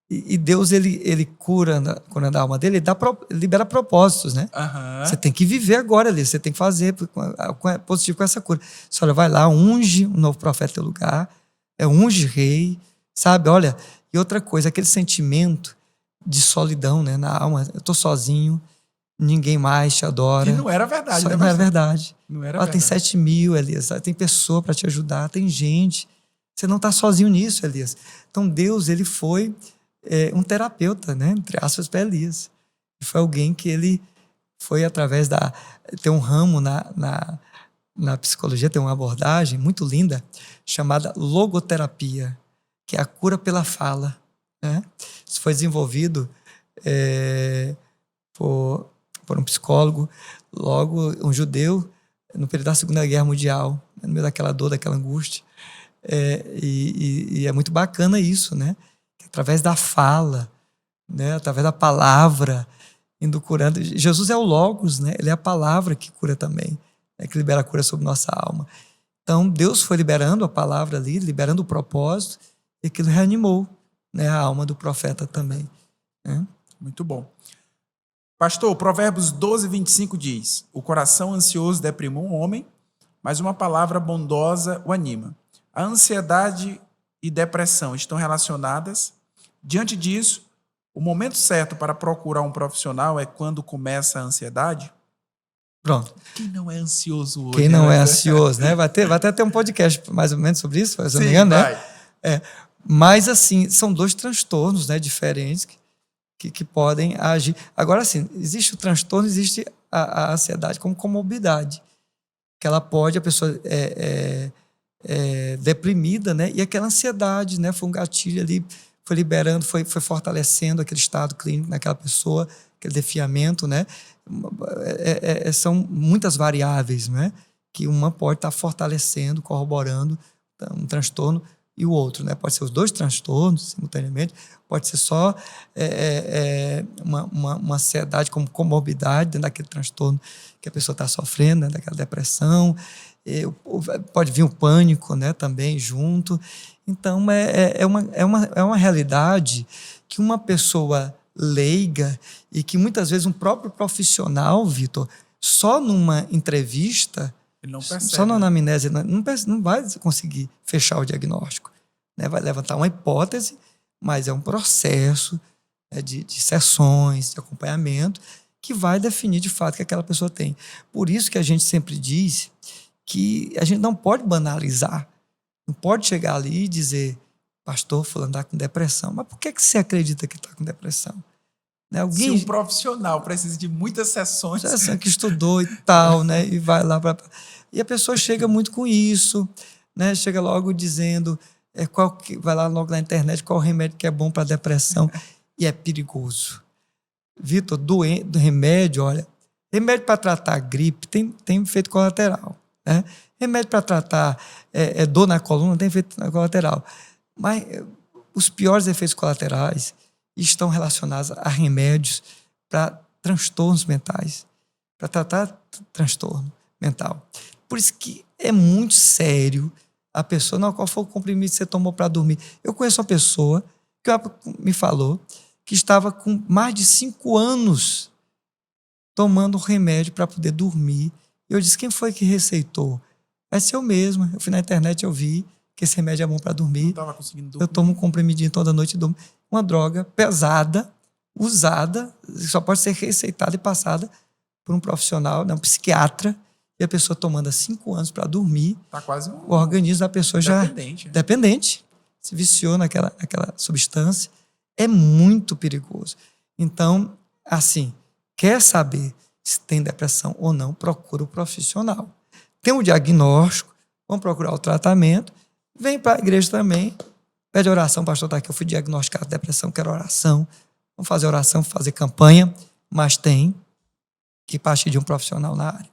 e Deus ele cura a alma dele, ele libera propósitos, né? Aham. Você tem que viver agora ali, você tem que fazer positivo com essa cura. Você olha, vai lá, unge um novo profeta no teu lugar, unge rei, sabe? Olha, e outra coisa, aquele sentimento de solidão, né, na alma, eu tô sozinho, ninguém mais te adora. Que não era verdade, Só né, não era pastor? verdade. Não era Tem verdade. 7.000, Elias, tem pessoa para te ajudar, tem gente. Você não está sozinho nisso, Elias. Então Deus, ele foi um terapeuta, né, entre aspas, para Elias. Foi alguém que ele foi através tem um ramo na psicologia, tem uma abordagem muito linda chamada logoterapia, que é a cura pela fala, né? Isso foi desenvolvido por um psicólogo, logo um judeu, no período da Segunda Guerra Mundial, no meio daquela dor, daquela angústia. E é muito bacana isso, né? Através da fala, né? Através da palavra, indo curando. Jesus é o Logos, né? Ele é a palavra que cura também, né? Que libera a cura sobre nossa alma. Então, Deus foi liberando a palavra ali, liberando o propósito, e aquilo reanimou, né, a alma do profeta também, né? Muito bom. Pastor, Provérbios 12, 25 diz: o coração ansioso deprime um homem, mas uma palavra bondosa o anima. A ansiedade e depressão estão relacionadas. Diante disso, o momento certo para procurar um profissional é quando começa a ansiedade? Pronto. Quem não é ansioso hoje? Quem não é ansioso, né? Vai até ter um podcast mais ou menos sobre isso, se eu não me engano, vai. né? Mas, assim, são dois transtornos, né, diferentes que podem agir. Agora, assim, existe o transtorno, existe a ansiedade como comorbidade, que ela pode, a pessoa deprimida, né? E aquela ansiedade, né? Foi um gatilho ali, foi liberando, foi fortalecendo aquele estado clínico naquela pessoa, aquele definhamento, né? São muitas variáveis, né? Que uma pode estar fortalecendo, corroborando um transtorno e o outro, né? Pode ser os dois transtornos simultaneamente, pode ser só uma ansiedade como comorbidade dentro daquele transtorno que a pessoa está sofrendo, né? Daquela depressão. Pode vir o pânico, né? Também junto. Então, é uma realidade que uma pessoa leiga e que muitas vezes um próprio profissional, Vitor, só numa entrevista, Ele não percebe, só na anamnese, não vai conseguir fechar o diagnóstico, né? Vai levantar uma hipótese, mas é um processo, né, de sessões, de acompanhamento, que vai definir de fato o que aquela pessoa tem. Por isso que a gente sempre diz que a gente não pode banalizar, não pode chegar ali e dizer: pastor, fulano está com depressão. Mas por que você acredita que está com depressão? Né? Se um profissional precisa de muitas sessões... que estudou e tal, né? E vai lá para... E a pessoa chega muito com isso, né? Chega logo dizendo, vai lá logo na internet, qual o remédio que é bom para depressão. E é perigoso. Vitor, do remédio, olha, remédio para tratar a gripe tem efeito colateral, né? Remédio para tratar dor na coluna tem efeito colateral. Mas os piores efeitos colaterais estão relacionados a remédios para transtornos mentais, para tratar transtorno mental. Por isso que é muito sério a pessoa, não, qual foi o comprimido que você tomou para dormir? Eu conheço uma pessoa que me falou que estava com mais de 5 anos tomando remédio para poder dormir. Eu disse: quem foi que receitou? Vai ser eu mesmo. Eu fui na internet, eu vi que esse remédio é bom para dormir. Não estava conseguindo dormir. Eu tomo um comprimidinho toda noite e durmo. Uma droga pesada, usada, só pode ser receitada e passada por um profissional, um psiquiatra, e a pessoa tomando há 5 anos para dormir. Tá quase o organismo da pessoa dependente, se viciou naquela substância. É muito perigoso. Então, assim, quer saber se tem depressão ou não, procura o profissional. Tem um diagnóstico, vamos procurar o tratamento, vem para a igreja também, pede oração, pastor, tá aqui, eu fui diagnosticado de depressão, quero oração. Vamos fazer oração, fazer campanha, mas tem que partir de um profissional na área.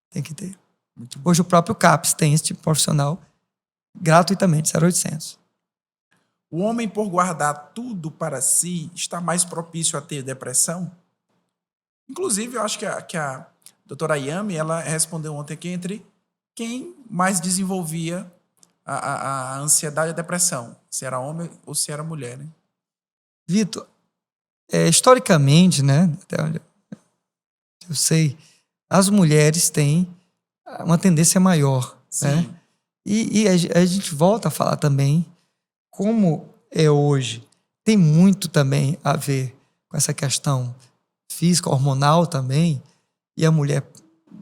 Tem que ter. Hoje o próprio CAPS tem esse tipo de profissional gratuitamente, 0800. O homem, por guardar tudo para si, está mais propício a ter depressão? Inclusive, eu acho que a doutora Ayame, ela respondeu ontem aqui entre quem mais desenvolvia a ansiedade e a depressão, se era homem ou se era mulher, né? Vitor, historicamente, né, até onde eu sei, as mulheres têm uma tendência maior, né? Sim. E a gente volta a falar também como é hoje. Tem muito também a ver com essa questão física, hormonal também, e a mulher,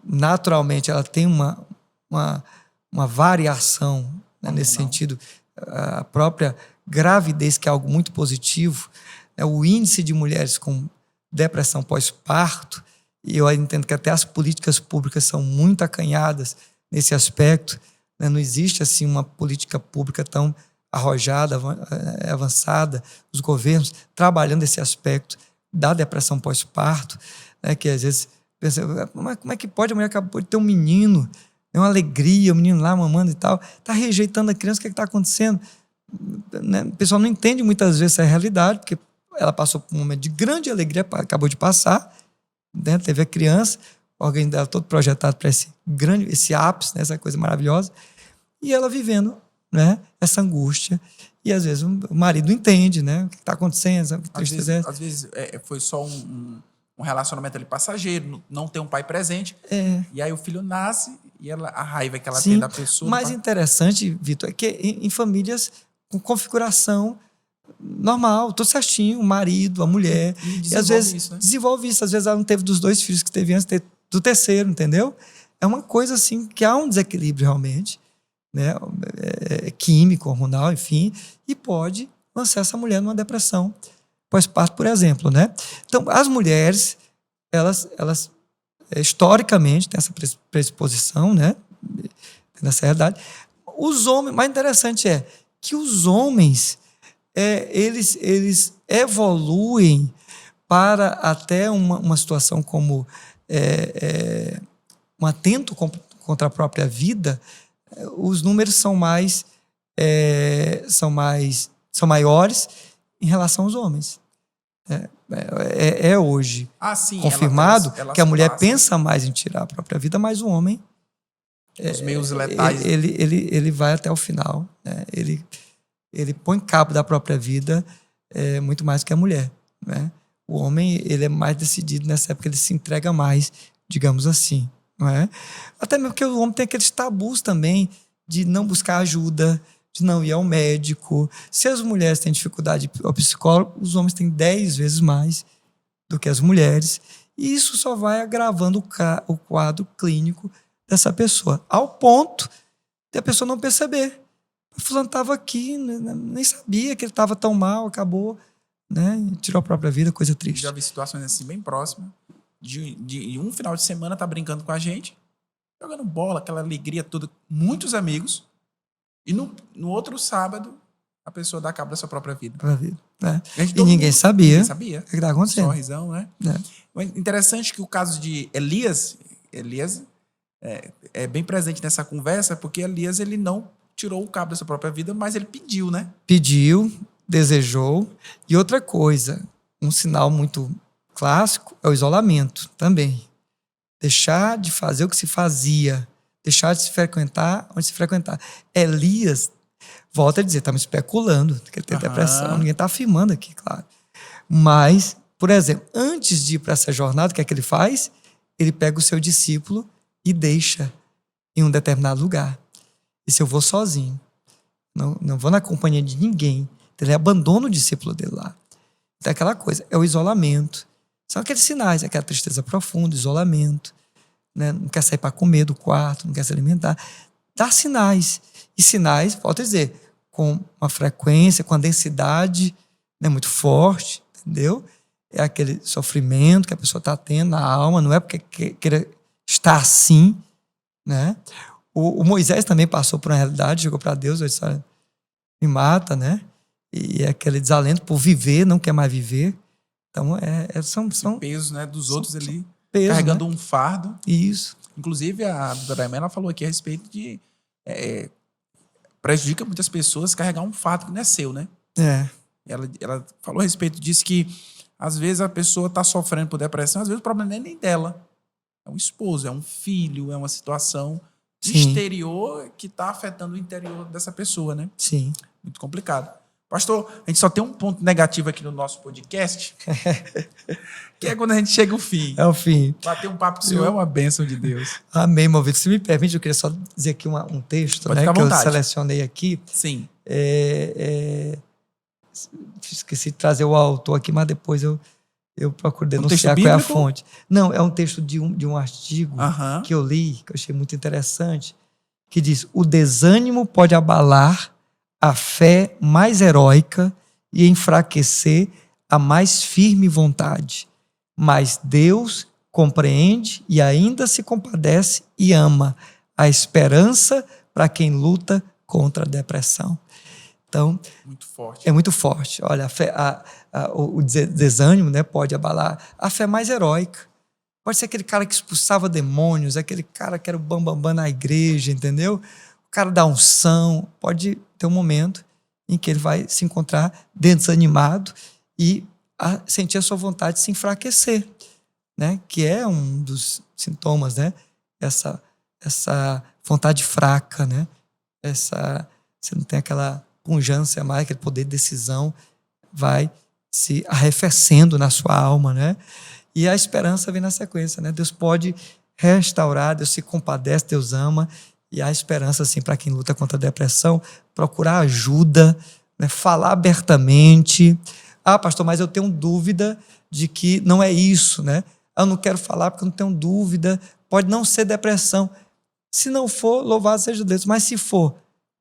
naturalmente, ela tem uma variação, né, nesse sentido. A própria gravidez, que é algo muito positivo, né, o índice de mulheres com depressão pós-parto, e eu entendo que até as políticas públicas são muito acanhadas nesse aspecto, né, não existe assim uma política pública tão arrojada, avançada, os governos trabalhando esse aspecto da depressão pós-parto, né, que às vezes pensa, como é que pode? A mulher acabou de ter um menino, é uma alegria, o menino lá mamando e tal, está rejeitando a criança, o que está acontecendo? Né? O pessoal não entende muitas vezes essa realidade, porque ela passou por um momento de grande alegria, acabou de passar, né? Teve a criança, o organismo dela todo projetado para esse ápice, né? Essa coisa maravilhosa, e ela vivendo, né, essa angústia, e às vezes o marido não entende, né, o que está acontecendo, que tristeza é essa. Às vezes foi só um relacionamento ali passageiro, não tem um pai presente, e aí o filho nasce e a raiva que ela tem da pessoa... Mais interessante, Vitor, é que em famílias com configuração normal, tudo certinho, o marido, a mulher, e às vezes isso, né? desenvolve isso, às vezes ela não teve dos 2 filhos que teve antes, teve do terceiro, entendeu? É uma coisa assim, que há um desequilíbrio realmente, né, químico, hormonal, enfim, e pode lançar essa mulher numa depressão pós-parto, por exemplo, né? Então, as mulheres, elas historicamente têm essa predisposição, né, nessa realidade. Os homens, mais interessante é que os homens, eles evoluem para até uma situação como um atento contra a própria vida. Os números são maiores em relação aos homens. Hoje sim, confirmado elas que a mulher passam, pensa mais em tirar a própria vida, mas o homem, os meios letais, ele vai até o final, né? Ele põe cabo da própria vida muito mais que a mulher, né? O homem, ele é mais decidido nessa época, ele se entrega mais, digamos assim, não é? Até mesmo porque o homem tem aqueles tabus também de não buscar ajuda, de não ir ao médico. Se as mulheres têm dificuldade ao psicólogo, os homens têm 10 vezes mais do que as mulheres, e isso só vai agravando o quadro clínico dessa pessoa, ao ponto de a pessoa não perceber. O fulano estava aqui, nem sabia que ele estava tão mal, acabou, né, tirou a própria vida, coisa triste. Já vi situações assim bem próximas, de um final de semana tá brincando com a gente, jogando bola, aquela alegria toda, muitos amigos, e no outro sábado a pessoa dá cabo da sua própria vida. Né? E ninguém sabia o que estava acontecendo. Sorrisão, né? Interessante que o caso de Elias é bem presente nessa conversa, porque Elias, ele não tirou o cabo da sua própria vida, mas ele pediu, né? Pediu, desejou. E outra coisa, um sinal muito clássico é o isolamento também. Deixar de fazer o que se fazia, deixar de se frequentar onde se frequentar. Elias, volta a dizer, estamos especulando que ele tem depressão, ninguém está afirmando aqui, claro. Mas, por exemplo, antes de ir para essa jornada, o que é que ele faz? Ele pega o seu discípulo e deixa em um determinado lugar. E se eu vou sozinho, não vou na companhia de ninguém, então ele abandona o discípulo dele lá. Então é aquela coisa, é o isolamento. São aqueles sinais, aquela tristeza profunda, isolamento, né? Não quer sair para comer do quarto, não quer se alimentar. Dá sinais. E sinais, volto a dizer, com uma frequência, com a densidade, né, muito forte, entendeu? É aquele sofrimento que a pessoa está tendo na alma, não é porque queira estar assim, né? O Moisés também passou por uma realidade, chegou para Deus e disse, me mata, né? E é aquele desalento por viver, não quer mais viver. Então, são pesos, né, dos outros ali, peso, carregando, né? um fardo. Isso. Inclusive, a doutora Ayame, ela falou aqui a respeito de... prejudica muitas pessoas carregar um fardo que não é seu, né? Ela falou a respeito disso, que às vezes a pessoa está sofrendo por depressão, às vezes o problema não é nem dela. É um esposo, é um filho, é uma situação Sim. exterior que está afetando o interior dessa pessoa, né? Sim. Muito complicado. Pastor, a gente só tem um ponto negativo aqui no nosso podcast, que é quando a gente chega ao fim. É o fim. Bater um papo com o senhor é uma bênção de Deus. Amém, meu ouvido. Se me permite, eu queria só dizer aqui um texto, Pode né, ficar à que eu vontade. selecionei aqui. Sim. Esqueci de trazer o autor aqui, mas depois eu procuro denunciar texto qual é a bíblico? fonte. Não, é um texto de um artigo Aham. que eu li, que eu achei muito interessante, que diz: o desânimo pode abalar a fé mais heróica e enfraquecer a mais firme vontade. Mas Deus compreende e ainda se compadece e ama a esperança para quem luta contra a depressão. Então, Muito forte. é muito forte. Olha, o desânimo, né, pode abalar a fé mais heróica. Pode ser aquele cara que expulsava demônios, aquele cara que era o bambambam na igreja, entendeu? O cara da unção. Pode ter um momento em que ele vai se encontrar desanimado e sentir a sua vontade de se enfraquecer, né? Que é um dos sintomas, né? Essa vontade fraca, né? Você não tem aquela pujança mais, aquele poder de decisão, vai se arrefecendo na sua alma, né? E a esperança vem na sequência, né? Deus pode restaurar, Deus se compadece, Deus ama, e há esperança, assim, para quem luta contra a depressão, procurar ajuda, né? Falar abertamente. Ah, pastor, mas eu tenho dúvida de que não é isso, né? Eu não quero falar porque eu não tenho dúvida, pode não ser depressão. Se não for, louvado seja Deus, mas se for,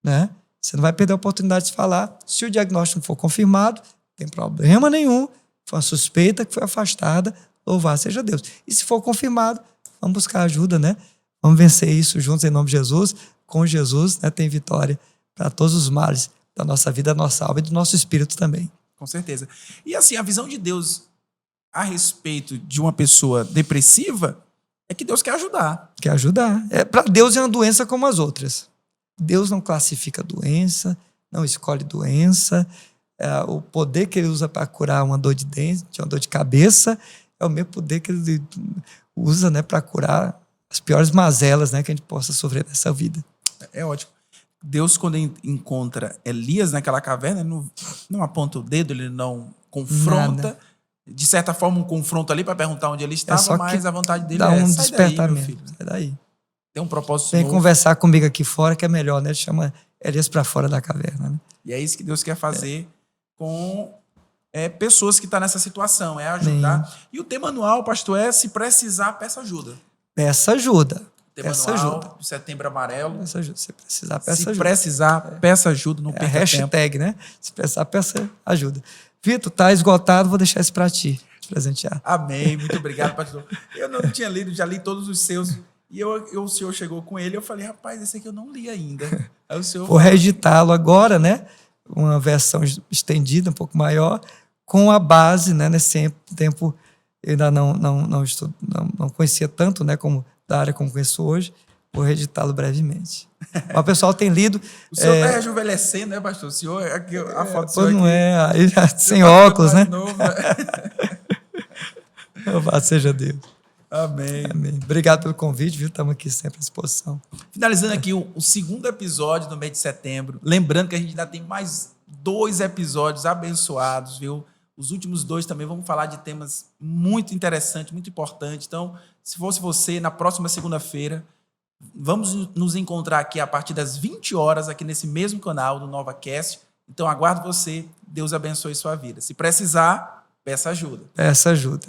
né? Você não vai perder a oportunidade de falar. Se o diagnóstico não for confirmado, não tem problema nenhum. Foi uma suspeita que foi afastada, louvado seja Deus. E se for confirmado, vamos buscar ajuda, né? Vamos vencer isso juntos em nome de Jesus. Com Jesus, né, tem vitória para todos os males da nossa vida, da nossa alma e do nosso espírito também. Com certeza. E assim, a visão de Deus a respeito de uma pessoa depressiva é que Deus quer ajudar. Quer ajudar. Para Deus é uma doença como as outras. Deus não classifica doença, não escolhe doença. O poder que ele usa para curar uma dor de dente, uma dor de cabeça, é o mesmo poder que ele usa, né, para curar as piores mazelas, né, que a gente possa sofrer nessa vida. É ótimo. Deus, quando encontra Elias naquela caverna, ele não aponta o dedo, ele não confronta. Nada. De certa forma, um confronto ali para perguntar onde ele estava, só mas que a vontade dele dá um sai daí, meu despertamento. filho. Sai daí. Tem um propósito Vem novo. conversar comigo aqui fora, que é melhor, né? Ele chama Elias para fora da caverna, né? E é isso que Deus quer fazer com pessoas que estão nessa situação, é ajudar. E o tema anual, pastor, é: se precisar, peça ajuda. Peça ajuda. O tema Peça anual ajuda. do Setembro Amarelo. Peça ajuda. Se precisar, peça Se ajuda. precisar, peça ajuda, não É a perca tempo. hashtag, né? Se precisar, peça ajuda. Vitor, tá esgotado, vou deixar isso para ti, te presentear. Amém, muito obrigado, pastor. Eu não tinha lido, já li todos os seus. E o senhor chegou com ele, eu falei: rapaz, esse aqui eu não li ainda. Aí o senhor Vou reeditá-lo agora, né? Uma versão estendida, um pouco maior, com a base, né? Nesse tempo eu ainda não conhecia tanto, né? Como da área como conheço hoje. Vou reeditá-lo brevemente. Mas o pessoal tem lido. O senhor está rejuvenescendo, né, pastor? O senhor, aqui, a foto do senhor Não aqui, é, aí já você sem tá óculos, né? ficando mais novo, Louvado seja Deus. Amém. Amém. Obrigado pelo convite, viu? Estamos aqui sempre à disposição. Finalizando aqui o segundo episódio do mês de setembro. Lembrando que a gente ainda tem mais 2 episódios abençoados, viu? Os últimos 2 também vamos falar de temas muito interessantes, muito importantes. Então, se fosse você, na próxima segunda-feira, vamos nos encontrar aqui a partir das 20 horas, aqui nesse mesmo canal do NovaCast. Então, aguardo você. Deus abençoe sua vida. Se precisar, peça ajuda. Peça ajuda.